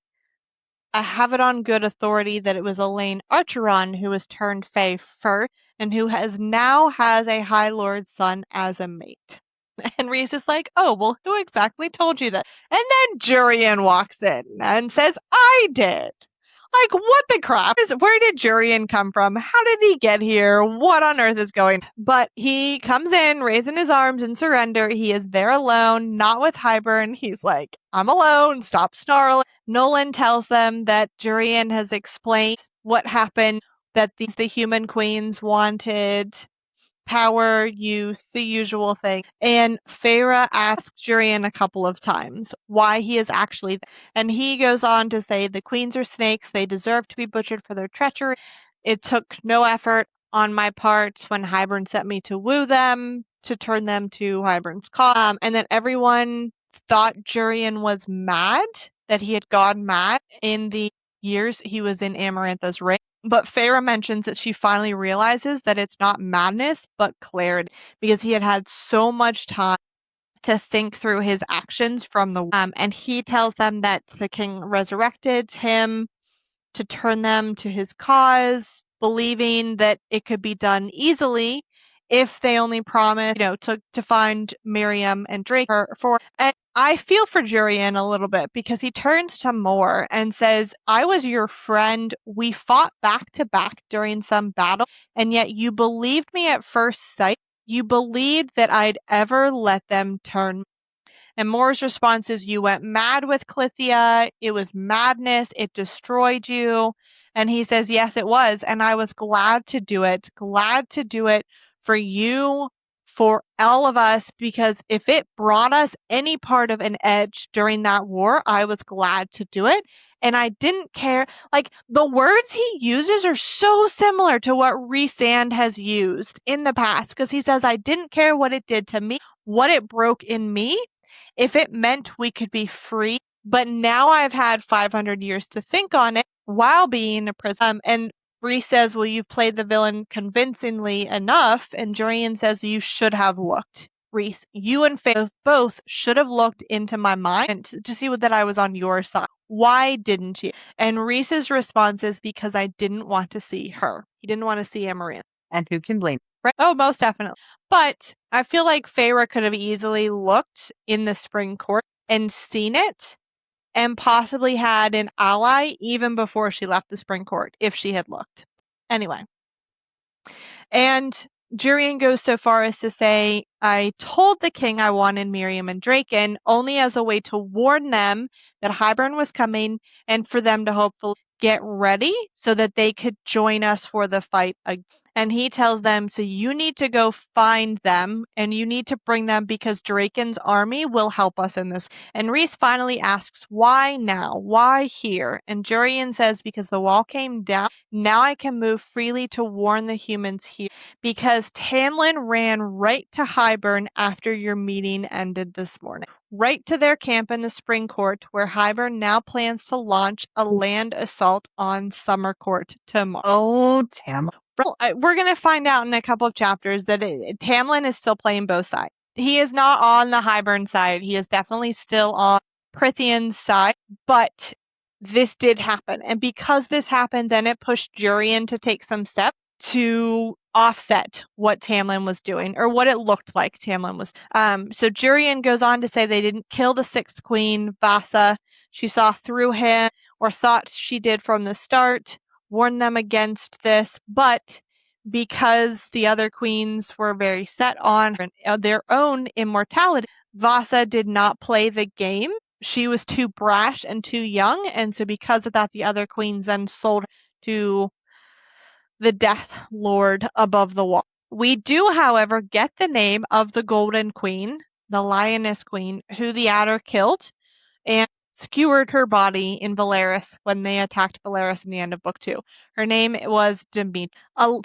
I have it on good authority that it was Elaine Archeron who was turned fae first, and who now has a High Lord son as a mate. And Rhys is like, oh, well, who exactly told you that? And then Jurian walks in and says, I did. Like, what the crap? Where did Jurian come from? How did he get here? What on earth is going on? But he comes in, raising his arms in surrender. He is there alone, not with Hybern. He's like, I'm alone. Stop snarling. Nolan tells them that Jurian has explained what happened, that the human queens wanted power, youth, the usual thing. And Feyre asks Jurian a couple of times why he is actually there. And he goes on to say the queens are snakes. They deserve to be butchered for their treachery. It took no effort on my part when Hybern sent me to woo them, to turn them to Hybern's cause. And then everyone thought Jurian was mad, that he had gone mad in the years he was in Amarantha's ring. But Feyre mentions that she finally realizes that it's not madness, but clarity, because he had had so much time to think through his actions from the and he tells them that the king resurrected him to turn them to his cause, believing that it could be done easily if they only promise, to find Miriam and Drake for. And I feel for Jurian a little bit because he turns to Mor and says, I was your friend. We fought back to back during some battle, and yet you believed me at first sight. You believed that I'd ever let them turn. And Mor's response is, you went mad with Clythia. It was madness. It destroyed you. And he says, yes, it was. And I was glad to do it. Glad to do it for you, for all of us, because if it brought us any part of an edge during that war, I was glad to do it. And I didn't care. Like, the words he uses are so similar to what Rhysand has used in the past, because he says, I didn't care what it did to me, what it broke in me, if it meant we could be free. But now I've had 500 years to think on it while being a prisoner. And Rhys says, well, you've played the villain convincingly enough. And Jurian says, you should have looked. Rhys, you and Faith both should have looked into my mind to see that I was on your side. Why didn't you? And Rhys's response is, because I didn't want to see her. He didn't want to see Amaranth. And who can blame? Right? Oh, most definitely. But I feel like Feyre could have easily looked in the Spring Court and seen it and possibly had an ally even before she left the Spring Court if she had looked. Anyway. And Jurian goes so far as to say, I told the king I wanted Miriam and Draken only as a way to warn them that Hybern was coming and for them to hopefully get ready so that they could join us for the fight again. And he tells them, so you need to go find them and you need to bring them because Draken's army will help us in this. And Rhys finally asks, why now? Why here? And Jurian says, because the wall came down. Now I can move freely to warn the humans here. Because Tamlin ran right to Hybern after your meeting ended this morning. right to their camp in the Spring Court, where Hybern now plans to launch a land assault on Summer Court tomorrow. Oh, Tam. We're going to find out in a couple of chapters that Tamlin is still playing both sides. He is not on the Hybern side. He is definitely still on Prithian's side, but this did happen. And because this happened, then it pushed Jurian to take some steps to offset what Tamlin was doing, or what it looked like Tamlin was. So Jurian goes on to say they didn't kill the sixth queen, Vasa. She saw through him, or thought she did from the start, warned them against this, but because the other queens were very set on their own immortality, Vasa did not play the game. She was too brash and too young, and so because of that, the other queens then sold her to the Death Lord above the wall. We do, however, get the name of the Golden Queen, the Lioness Queen, who the Adder killed and skewered her body in Valeris when they attacked Valeris in the end of Book 2. Her name was Demeter.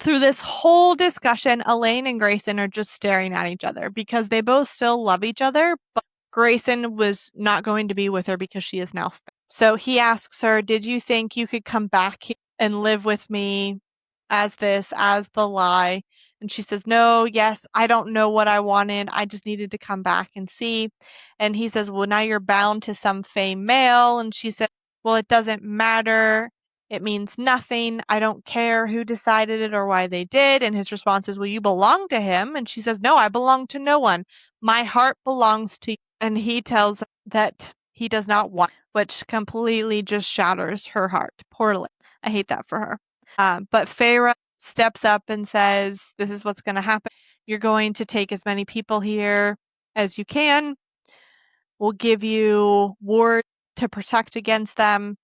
Through this whole discussion, Elaine and Grayson are just staring at each other because they both still love each other, but Grayson was not going to be with her because she is now fat. So he asks her, did you think you could come back and live with me as the lie? And she says, no, yes, I don't know what I wanted. I just needed to come back and see. And he says, well, now you're bound to some fey male. And she said, well, it doesn't matter. It means nothing. I don't care who decided it or why they did. And his response is, well, you belong to him. And she says, no, I belong to no one. My heart belongs to you. And he tells her that he does not want, which completely just shatters her heart. Poorly. I hate that for her. But Feyre steps up and says, this is what's going to happen. You're going to take as many people here as you can. We'll give you ward to protect against them.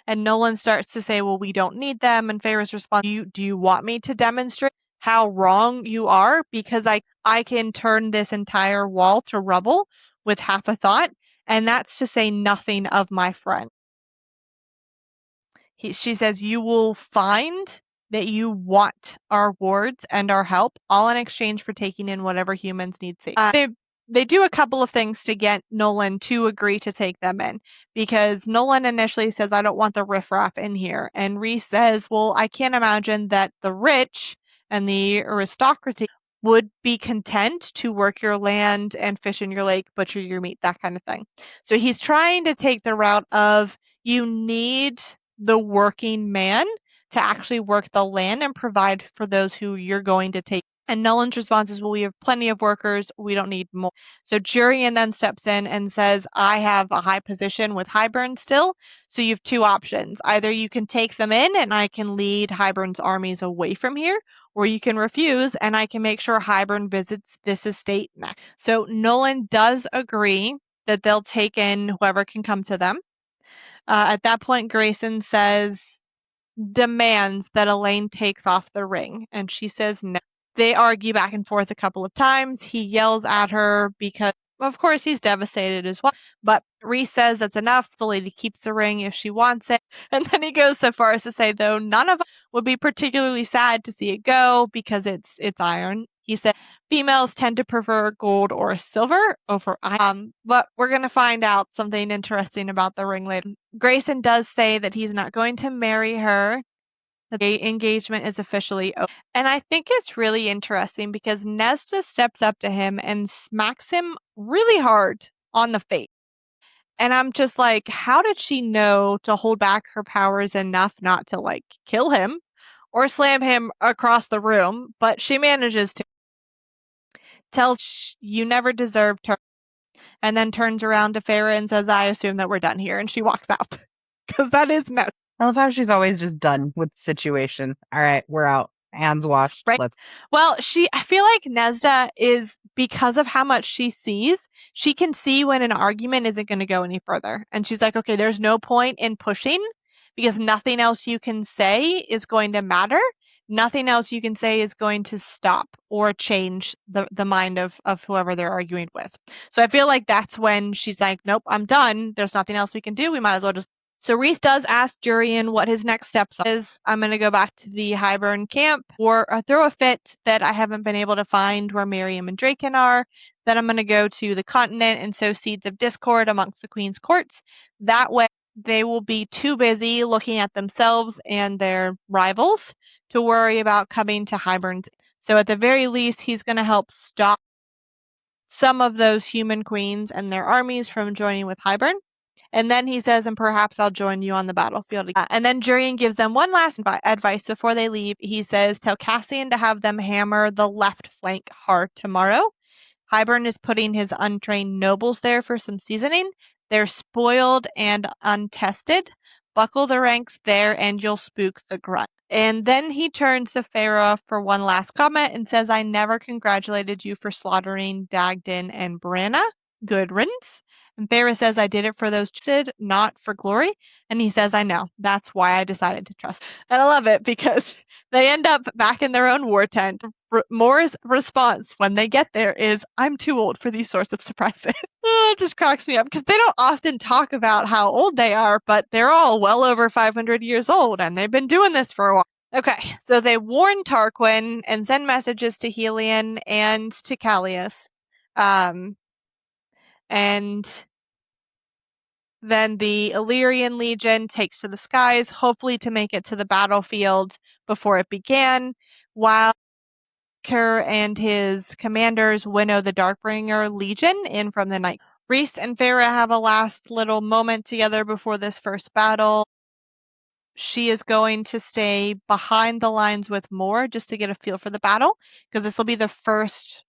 And Nolan starts to say, well, we don't need them. And Feyre's response, do you want me to demonstrate how wrong you are? Because I can turn this entire wall to rubble with half a thought. And that's to say nothing of my friend. She says, you will find that you want our wards and our help, all in exchange for taking in whatever humans need safe. They do a couple of things to get Nolan to agree to take them in, because Nolan initially says, I don't want the riffraff in here. And Rhys says, well, I can't imagine that the rich and the aristocracy would be content to work your land and fish in your lake, butcher your meat, that kind of thing. So he's trying to take the route of, you need the working man to actually work the land and provide for those who you're going to take. And Nolan's response is, well, we have plenty of workers. We don't need more. So Jurian then steps in and says, I have a high position with Hybern still. So you have two options. Either you can take them in and I can lead Hybern's armies away from here, or you can refuse and I can make sure Hybern visits this estate next. So Nolan does agree that they'll take in whoever can come to them. At that point, Grayson demands that Elaine takes off the ring, and she says no. They argue back and forth a couple of times. He yells at her because, of course, he's devastated as well. But Rhys says that's enough. The lady keeps the ring if she wants it. And then he goes so far as to say, though, none of us would be particularly sad to see it go because it's iron. He said females tend to prefer gold or silver over iron. But we're going to find out something interesting about the ring later. Grayson does say that he's not going to marry her. The engagement is officially over. And I think it's really interesting because Nesta steps up to him and smacks him really hard on the face. And I'm just like, how did she know to hold back her powers enough not to kill him or slam him across the room? But she manages to tell you never deserved her, and then turns around to Feyre and says, I assume that we're done here. And she walks out because that is Nesta. I love how she's always just done with the situation. All right, we're out. Hands washed. Right. Well, I feel like Nesda is, because of how much she sees, she can see when an argument isn't going to go any further. And she's like, okay, there's no point in pushing because nothing else you can say is going to matter. Nothing else you can say is going to stop or change the mind of whoever they're arguing with. So I feel like that's when she's like, nope, I'm done. There's nothing else we can do. We might as well just. So Rhys does ask Jurian what his next steps are. I'm going to go back to the Hybern camp or throw a fit that I haven't been able to find where Miriam and Draken are. Then I'm going to go to the continent and sow seeds of discord amongst the Queen's courts. That way they will be too busy looking at themselves and their rivals to worry about coming to Hybern's. So at the very least, he's going to help stop some of those human queens and their armies from joining with Hybern. And then he says, and perhaps I'll join you on the battlefield. And then Jurian gives them one last advice before they leave. He says, tell Cassian to have them hammer the left flank hard tomorrow. Hybern is putting his untrained nobles there for some seasoning. They're spoiled and untested. Buckle the ranks there and you'll spook the grunt. And then he turns to Farah for one last comment and says, I never congratulated you for slaughtering Dagden and Branna. Good riddance. And Farah says, I did it for those not for glory. And he says, I know. That's why I decided to trust. And I love it because they end up back in their own war tent. Moore's response when they get there is, I'm too old for these sorts of surprises. It just cracks me up because they don't often talk about how old they are, but they're all well over 500 years old and they've been doing this for a while. Okay, so they warn Tarquin and send messages to Helion and to Callias. And then the Illyrian Legion takes to the skies, hopefully to make it to the battlefield before it began, while Kerr and his commanders winnow the Darkbringer Legion in from the night. Rhys and Farah have a last little moment together before this first battle. She is going to stay behind the lines with Moore just to get a feel for the battle, because this will be the first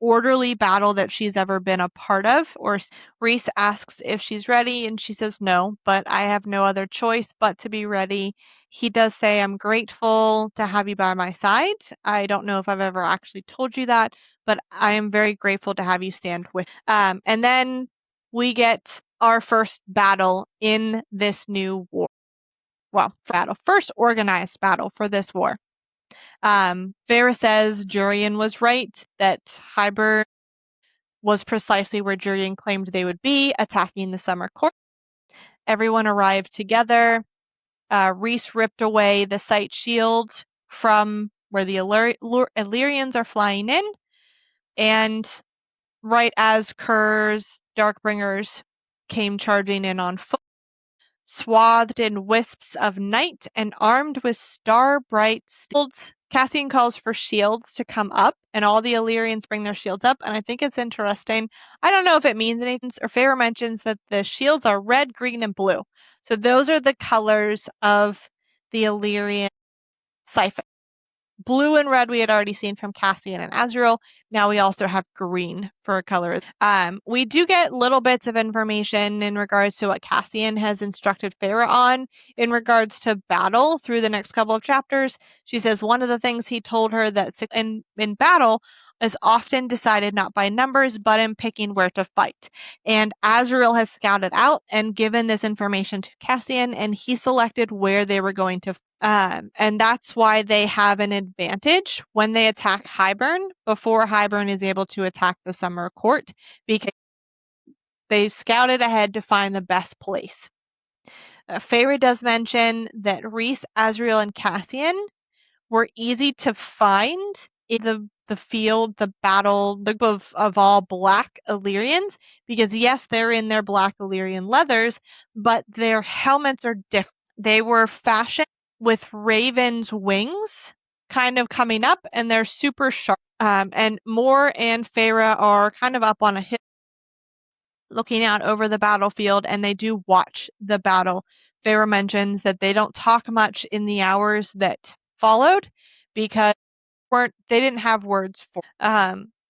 orderly battle that she's ever been a part of. Or Rhys asks if she's ready and she says no, but I have no other choice but to be ready. He does say, I'm grateful to have you by my side. I don't know if I've ever actually told you that, but I am very grateful to have you stand with. And then we get our first battle in this new war. Well, first organized battle for this war. Farah says Jurian was right, that Hybern was precisely where Jurian claimed they would be, attacking the summer court. Everyone arrived together. Rhys ripped away the sight shield from where the Illyrians are flying in, and right as Kerr's Darkbringers came charging in on foot, swathed in wisps of night and armed with star-bright shields. Cassian calls for shields to come up, and all the Illyrians bring their shields up, and I think it's interesting. I don't know if it means anything, or Farah mentions that the shields are red, green, and blue. So those are the colors of the Illyrian siphon. Blue and red we had already seen from Cassian and Azrael. Now we also have green for a color. We do get little bits of information in regards to what Cassian has instructed Farah on in regards to battle through the next couple of chapters. She says one of the things he told her that in battle is often decided not by numbers, but in picking where to fight. And Azrael has scouted out and given this information to Cassian, and he selected where they were going to and that's why they have an advantage when they attack Hybern before Hybern is able to attack the summer court, because they scouted ahead to find the best place. Farah does mention that Rhys, Azrael, and Cassian were easy to find in the field, the battle, the group of all black Illyrians, because yes, they're in their black Illyrian leathers, but their helmets are different. They were fashioned with raven's wings kind of coming up, and they're super sharp. And Moore and Farah are kind of up on a hill looking out over the battlefield, and they do watch the battle. Farah mentions that they don't talk much in the hours that followed because they didn't have words for.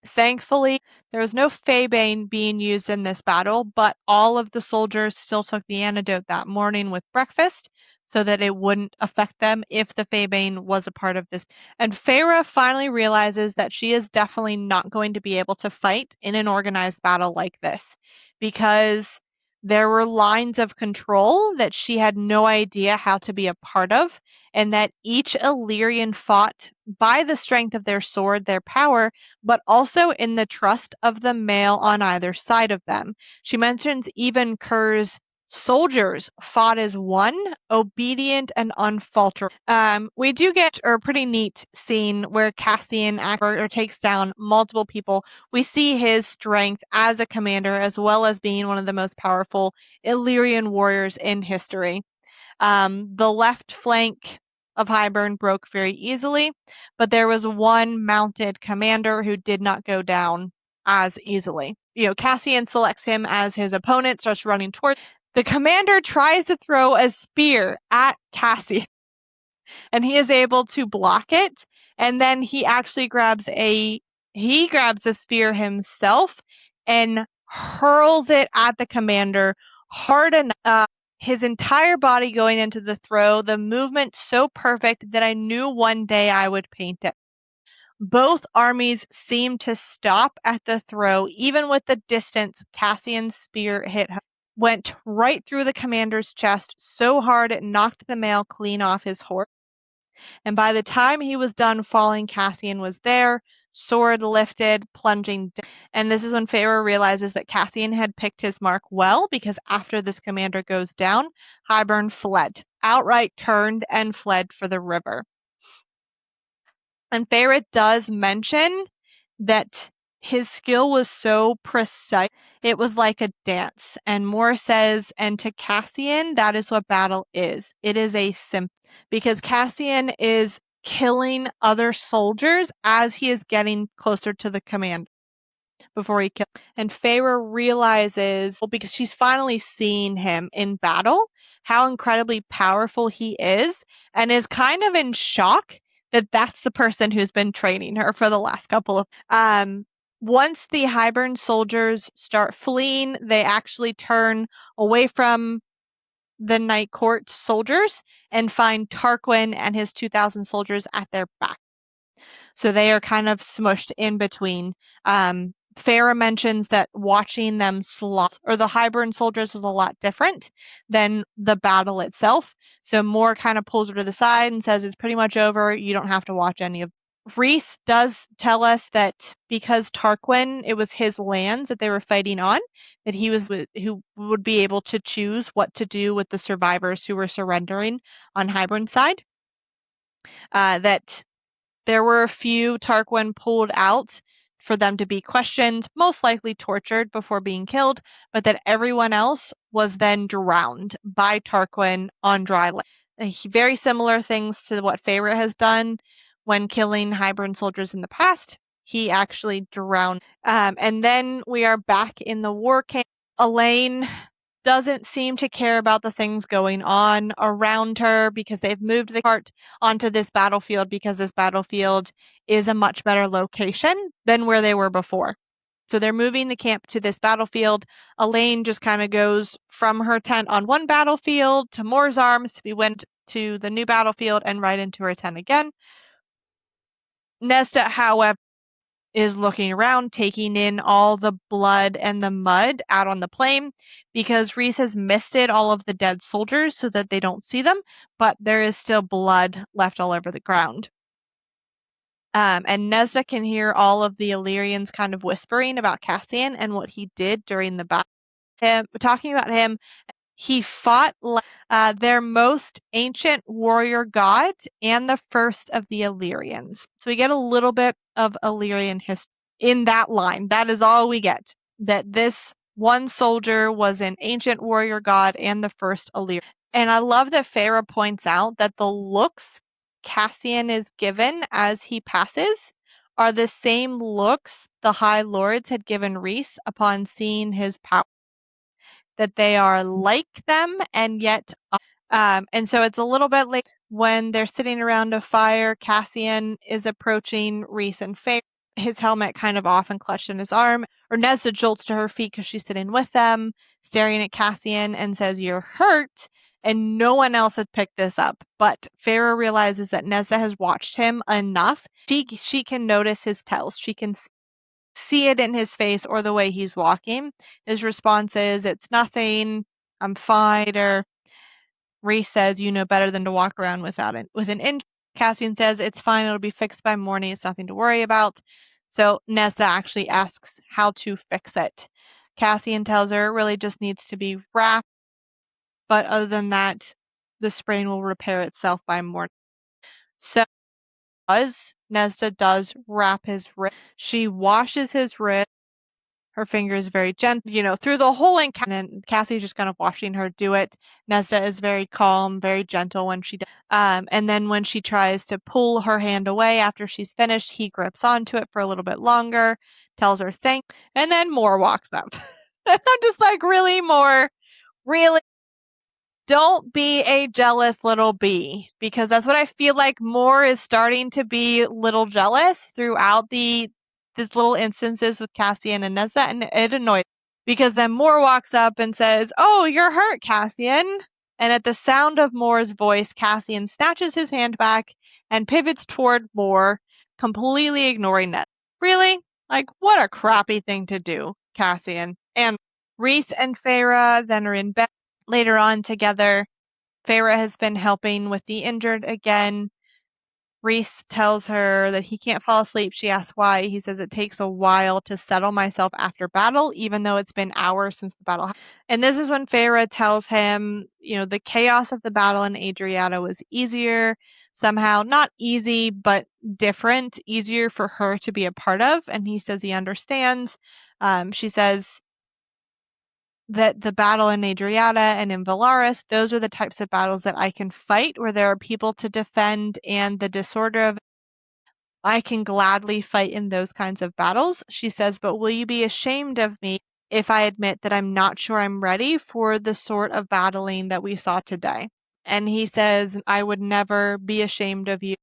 Thankfully, there was no Faebane being used in this battle, but all of the soldiers still took the antidote that morning with breakfast so that it wouldn't affect them if the Faebane was a part of this. And Farah finally realizes that she is definitely not going to be able to fight in an organized battle like this, because there were lines of control that she had no idea how to be a part of, and that each Illyrian fought by the strength of their sword, their power, but also in the trust of the male on either side of them. She mentions even Kerr's soldiers fought as one, obedient and unfaltering. We do get a pretty neat scene where Cassian takes down multiple people. We see his strength as a commander, as well as being one of the most powerful Illyrian warriors in history. The left flank of Hybern broke very easily, but there was one mounted commander who did not go down as easily. Cassian selects him as his opponent, starts running toward. The commander tries to throw a spear at Cassian, and he is able to block it. And then he actually grabs a spear himself and hurls it at the commander hard enough. His entire body going into the throw, the movement so perfect that I knew one day I would paint it. Both armies seemed to stop at the throw, even with the distance Cassian's spear went right through the commander's chest so hard it knocked the mail clean off his horse. And by the time he was done falling, Cassian was there, sword lifted, plunging down. And this is when Feyre realizes that Cassian had picked his mark well, because after this commander goes down, Hybern fled, outright turned and fled for the river. And Feyre does mention that his skill was so precise, it was like a dance. And Moore says, and to Cassian, that is what battle is. It is a because Cassian is killing other soldiers as he is getting closer to the commander before he kills. And Feyre realizes, because she's finally seen him in battle, how incredibly powerful he is, and is kind of in shock that that's the person who's been training her for the last couple of. Once the Hybern soldiers start fleeing, they actually turn away from the Night Court soldiers and find Tarquin and his 2,000 soldiers at their back. So they are kind of smushed in between. Feyre mentions that watching them slaughter, or the Hybern soldiers, was a lot different than the battle itself. So Moore kind of pulls her to the side and says, it's pretty much over. You don't have to watch any of. Rhys does tell us that because Tarquin, it was his lands that they were fighting on, that who would be able to choose what to do with the survivors who were surrendering on Hybern's side. That there were a few Tarquin pulled out for them to be questioned, most likely tortured before being killed, but that everyone else was then drowned by Tarquin on dry land. Very similar things to what Feyre has done when killing Hybern soldiers in the past. He actually drowned. And then we are back in the war camp. Elaine doesn't seem to care about the things going on around her because they've moved the cart onto this battlefield, because this battlefield is a much better location than where they were before. So they're moving the camp to this battlefield. Elaine just kind of goes from her tent on one battlefield to Moore's Arms to be went to the new battlefield and right into her tent again. Nesta, however, is looking around, taking in all the blood and the mud out on the plain, because Rhys has misted all of the dead soldiers so that they don't see them, but there is still blood left all over the ground. And Nesta can hear all of the Illyrians kind of whispering about Cassian and what he did during the battle. Talking about him, he fought their most ancient warrior god and the first of the Illyrians. So we get a little bit of Illyrian history in that line. That is all we get. That this one soldier was an ancient warrior god and the first Illyrian. And I love that Feyre points out that the looks Cassian is given as he passes are the same looks the High Lords had given Rhys upon seeing his power. That they are like them and yet and so it's a little bit like when they're sitting around a fire, Cassian is approaching Rhys and Feyre, his helmet kind of off and clutched in his arm, or Nesta jolts to her feet because she's sitting with them, staring at Cassian and says, "You're hurt," and no one else had picked this up. But Feyre realizes that Nesta has watched him enough. She can notice his tells. She can see it in his face or the way he's walking. His response is, "It's nothing, I'm fine." Or Rhys says, "You know better than to walk around with an injury." Cassian says, "It's fine, it'll be fixed by morning, it's nothing to worry about." So Nesta actually asks how to fix it. Cassian tells her it really just needs to be wrapped. but other than that, the sprain will repair itself by morning. So Nezda does wrap his wrist. She washes his wrist. Her finger is very gentle, through the whole encounter. And Cassie's just kind of watching her do it. Nezda is very calm, very gentle when she does. And then when she tries to pull her hand away after she's finished, he grips onto it for a little bit longer, tells her thank, and then Moore walks up. I'm just like, really, Moore? Really? Don't be a jealous little bee, because that's what I feel like Moore is starting to be little jealous throughout these little instances with Cassian and Nezda, and it annoys me, because then Moore walks up and says, "Oh, you're hurt, Cassian." And at the sound of Moore's voice, Cassian snatches his hand back and pivots toward Moore, completely ignoring Nezda. Really? Like, what a crappy thing to do, Cassian. And Reese and Feyre then are in bed later on together. Feyre has been helping with the injured again. Reese tells her that he can't fall asleep. She asks why. He says, "It takes a while to settle myself after battle, even though it's been hours since the battle." And this is when Feyre tells him, the chaos of the battle in Adriata was easier. Somehow, not easy, but different, easier for her to be a part of. And he says he understands. She says that the battle in Adriata and in Valaris, those are the types of battles that I can fight, where there are people to defend and the disorder of I can gladly fight in those kinds of battles. She says, "But will you be ashamed of me if I admit that I'm not sure I'm ready for the sort of battling that we saw today?" And he says, "I would never be ashamed of you.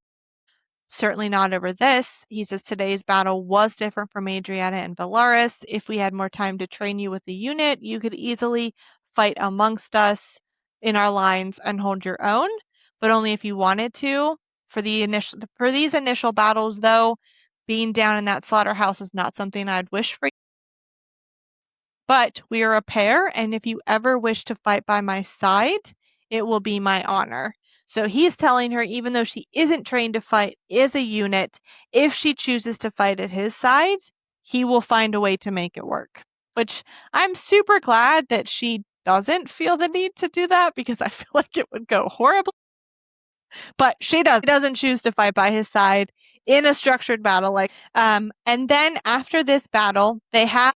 Certainly not over this." He says, "Today's battle was different from Adriata and Valaris. If we had more time to train you with the unit, you could easily fight amongst us in our lines and hold your own, but only if you wanted to. For these initial battles, though, being down in that slaughterhouse is not something I'd wish for you. But we are a pair, and if you ever wish to fight by my side, it will be my honor." So he's telling her, even though she isn't trained to fight as a unit, if she chooses to fight at his side, he will find a way to make it work. Which I'm super glad that she doesn't feel the need to do that, because I feel like it would go horribly. But she doesn't choose to fight by his side in a structured battle. And then after this battle, they have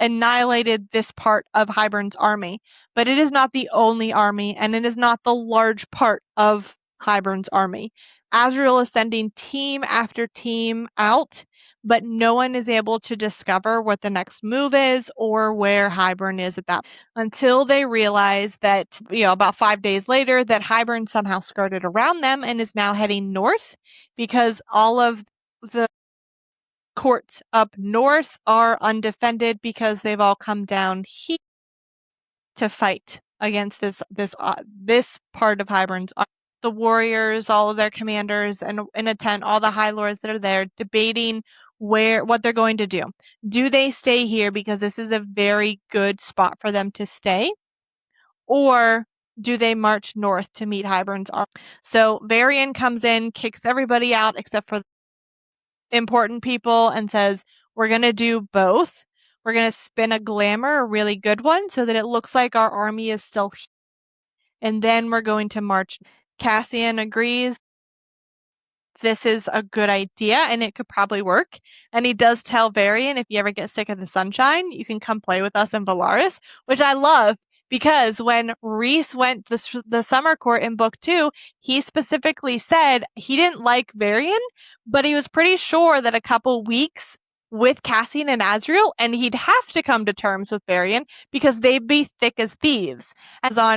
annihilated this part of Hybern's army, but it is not the only army, and it is not the large part of Hybern's army. Azriel is sending team after team out, but no one is able to discover what the next move is or where Hybern is at that, until they realize that, about 5 days later, that Hybern somehow skirted around them and is now heading north, because all of the courts up north are undefended, because they've all come down here to fight against this part of Hybern's army. The warriors, all of their commanders, and in a tent, all the High Lords that are there debating what they're going to do. Do they stay here because this is a very good spot for them to stay, or do they march north to meet Hybern's army? So Varian comes in, kicks everybody out except for important people, and says, "We're going to do both. We're going to spin a glamour, a really good one, so that it looks like our army is still here. And then we're going to march." Cassian agrees. This is a good idea, and it could probably work. And he does tell Varian, if you ever get sick of the sunshine, you can come play with us in Valaris, which I love, because when Reese went to the summer court in book 2, he specifically said he didn't like Varian, but he was pretty sure that a couple weeks with Cassian and Azriel, and he'd have to come to terms with Varian, because they'd be thick as thieves.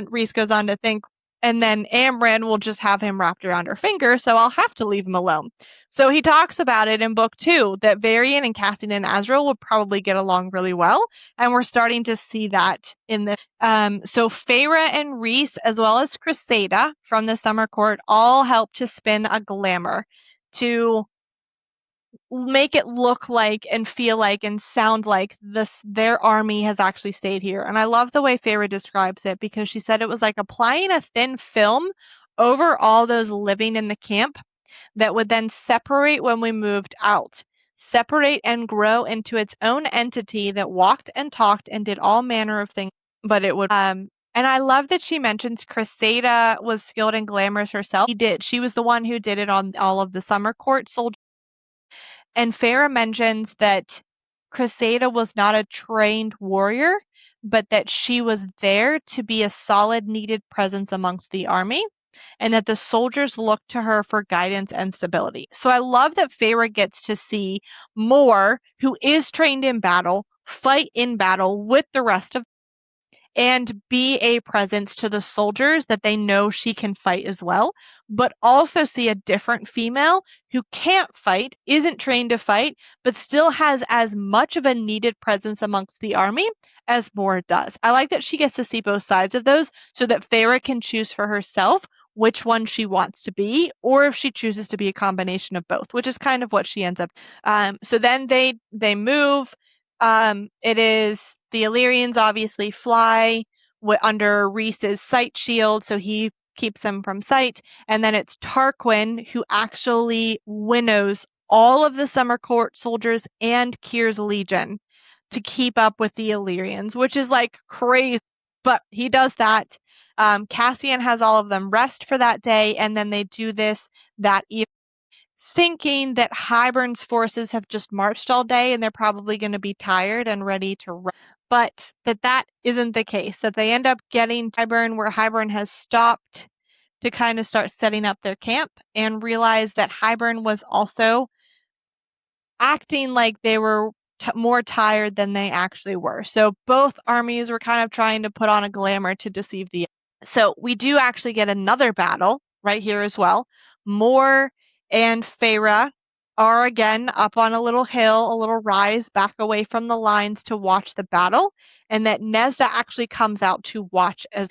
Reese goes on to think, and then Amran will just have him wrapped around her finger, so I'll have to leave him alone. So he talks about it in book 2, that Varian and Cassian and Azriel will probably get along really well, and we're starting to see that in the so Feyre and Reese, as well as Cresseida from the summer court, all help to spin a glamour to make it look like and feel like and sound like their army has actually stayed here. And I love the way Feyre describes it, because she said it was like applying a thin film over all those living in the camp that would then separate when we moved out, separate and grow into its own entity that walked and talked and did all manner of things, but it would And I love that she mentions Cressida was skilled in glamours herself. She was the one who did it on all of the summer court soldiers. And Farah mentions that Cressida was not a trained warrior, but that she was there to be a solid, needed presence amongst the army, and that the soldiers looked to her for guidance and stability. So I love that Feyre gets to see Mor, who is trained in battle, fight in battle with the rest of and be a presence to the soldiers that they know she can fight as well, but also see a different female who can't fight, isn't trained to fight, but still has as much of a needed presence amongst the army as Mor does. I like that she gets to see both sides of those so that Feyre can choose for herself which one she wants to be, or if she chooses to be a combination of both, which is kind of what she ends up. So then they move. It is the Illyrians obviously fly under Rhys's sight shield, so he keeps them from sight. And then it's Tarquin who actually winnows all of the Summer Court soldiers and Kyr's legion to keep up with the Illyrians, which is like crazy. But he does that. Cassian has all of them rest for that day, and then they do this that evening, thinking that Hybern's forces have just marched all day and they're probably going to be tired and ready to rest. But that isn't the case, that they end up getting to Hybern, where Hybern has stopped to kind of start setting up their camp, and realize that Hybern was also acting like they were more tired than they actually were. So both armies were kind of trying to put on a glamour to deceive the. So we do actually get another battle right here as well. Mor and Feyre are again up on a little hill, a little rise back away from the lines to watch the battle, and that Nesda actually comes out to watch as.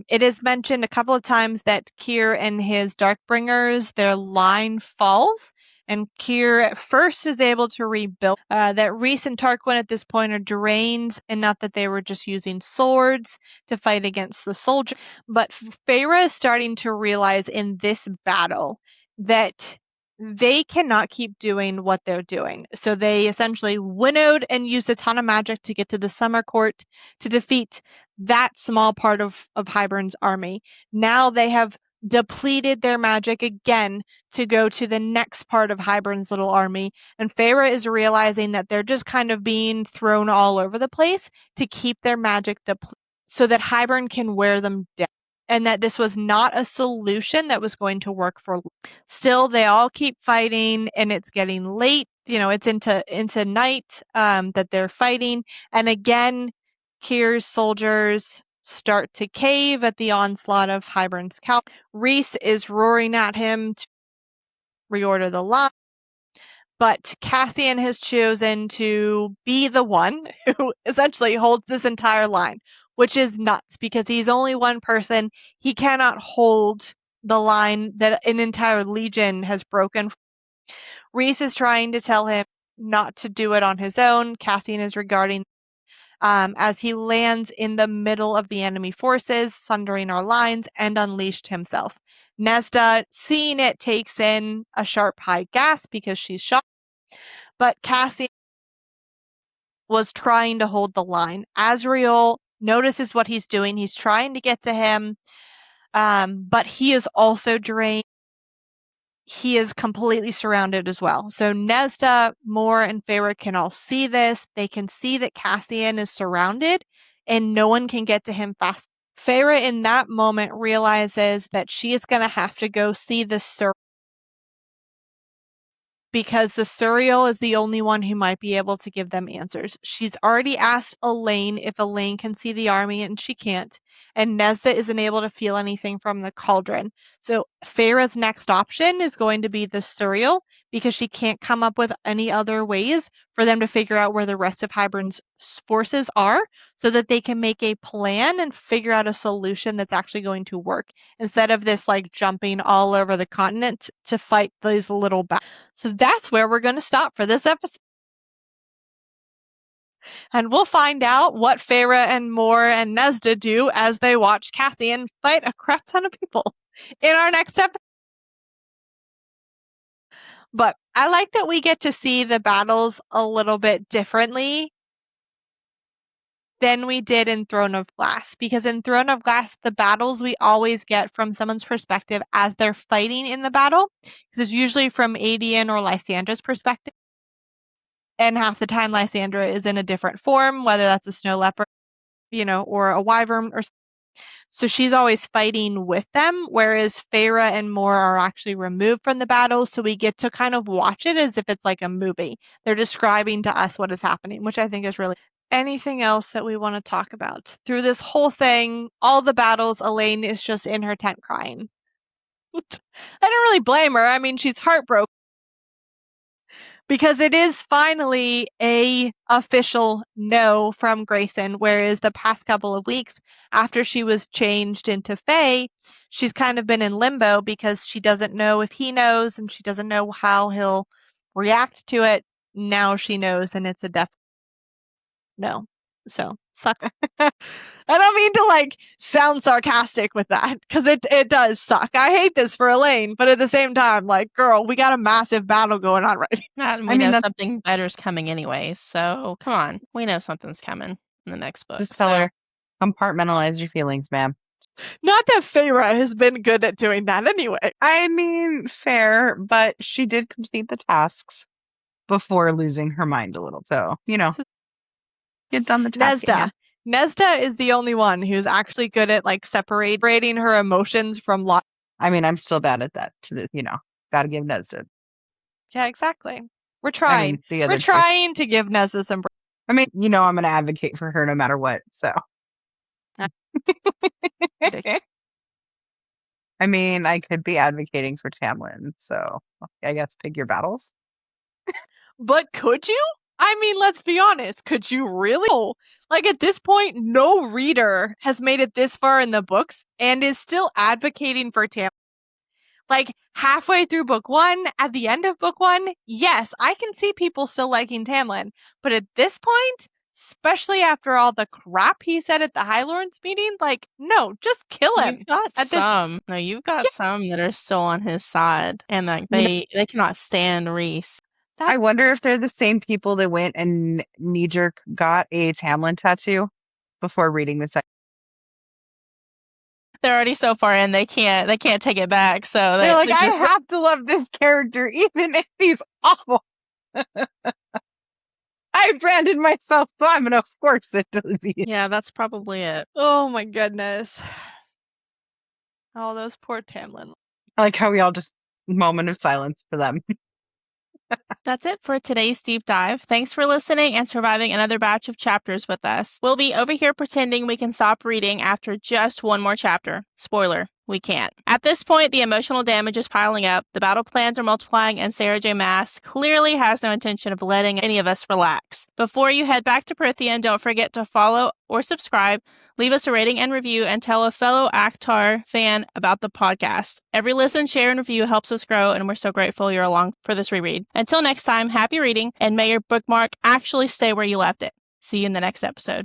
It is mentioned a couple of times that Kyr and his Darkbringers, their line falls, and Kyr at first is able to rebuild. That Rhys and Tarquin at this point are drained, and not that they were just using swords to fight against the soldiers. But Feyre is starting to realize in this battle that they cannot keep doing what they're doing. So they essentially winnowed and used a ton of magic to get to the Summer Court to defeat that small part of Hybern's army. Now they have depleted their magic again to go to the next part of Hybern's little army, and Feyre is realizing that they're just kind of being thrown all over the place to keep their magic depleted so that Hybern can wear them down, and that this was not a solution that was going to work for. Still, they all keep fighting, and it's getting late. It's into night that they're fighting, and again, Kyr's soldiers start to cave at the onslaught of Hybern's cavalry. Rhys is roaring at him to reorder the line, but Cassian has chosen to be the one who essentially holds this entire line, which is nuts because he's only one person. He cannot hold the line that an entire legion has broken. Rhys is trying to tell him not to do it on his own. Cassian is regarding as he lands in the middle of the enemy forces, sundering our lines, and unleashed himself. Nesda, seeing it, takes in a sharp high gasp because she's shocked, but Cassian was trying to hold the line. Azriel notices what he's doing. He's trying to get to him, but he is also drained. He is completely surrounded as well. So Nesda, Mor, and Feyre can all see this. They can see that Cassian is surrounded and no one can get to him fast. Feyre in that moment realizes that she is going to have to go see the Suriel, because the Suriel is the only one who might be able to give them answers. She's already asked Elaine if Elaine can see the army, and she can't. And Nesda isn't able to feel anything from the cauldron. So Feyre's next option is going to be the Suriel, because she can't come up with any other ways for them to figure out where the rest of Hybern's forces are so that they can make a plan and figure out a solution that's actually going to work, instead of this like jumping all over the continent to fight these little battles. So that's where we're going to stop for this episode. And we'll find out what Feyre and Mor and Nesda do as they watch Cassian fight a crap ton of people in our next episode. But I like that we get to see the battles a little bit differently. than we did in Throne of Glass, because in Throne of Glass, the battles we always get from someone's perspective as they're fighting in the battle, because it's usually from Adian or Lysandra's perspective. And half the time, Lysandra is in a different form, whether that's a snow leopard, or a wyvern or so she's always fighting with them, whereas Feyre and Mor are actually removed from the battle, so we get to kind of watch it as if it's like a movie. They're describing to us what is happening, which I think is really... Anything else that we want to talk about? Through this whole thing, all the battles, Elaine is just in her tent crying. I don't really blame her. I mean, she's heartbroken. Because it is finally a official no from Grayson, whereas the past couple of weeks after she was changed into Fae, she's kind of been in limbo because she doesn't know if he knows and she doesn't know how he'll react to it. Now she knows, and it's a definite no. So, suck. I don't mean to sound sarcastic with that, because it does suck. I hate this for Elaine, but at the same time, girl, we got a massive battle going on right now. And we know something better's coming anyway, so come on. We know something's coming in the next book. Just tell her, compartmentalize your feelings, ma'am. Not that Feyre has been good at doing that anyway. I mean, fair, but she did complete the tasks before losing her mind a little, so, get done the task. Nesda is the only one who's actually good at separating her emotions from I mean, I'm still bad at that. Gotta give Nesda. Yeah, exactly. We're trying. We're trying to give Nesda some. I mean, I'm going to advocate for her no matter what. So. I mean, I could be advocating for Tamlin, so I guess pick your battles. But could you? I mean, let's be honest. Could you really? At this point, no reader has made it this far in the books and is still advocating for Tamlin. Halfway through book 1, at the end of book 1, yes, I can see people still liking Tamlin. But at this point, especially after all the crap he said at the High Lords meeting, no, just kill him. You've got some that are still on his side, and they cannot stand Rhys. I wonder if they're the same people that went and knee-jerk got a Tamlin tattoo before reading this. They're already so far in, they can't take it back. So they're like, I have to love this character even if he's awful. I branded myself, so I'm gonna force it to be. Yeah, that's probably it. Oh my goodness. Oh, those poor Tamlin. I like how we all just moment of silence for them. That's it for today's deep dive. Thanks for listening and surviving another batch of chapters with us. We'll be over here pretending we can stop reading after just one more chapter. Spoiler, we can't. At this point, the emotional damage is piling up, the battle plans are multiplying, and Sarah J. Maas clearly has no intention of letting any of us relax. Before you head back to Prythian, don't forget to follow or subscribe, leave us a rating and review, and tell a fellow ACOWAR fan about the podcast. Every listen, share, and review helps us grow, and we're so grateful you're along for this reread. Until next time, happy reading, and may your bookmark actually stay where you left it. See you in the next episode.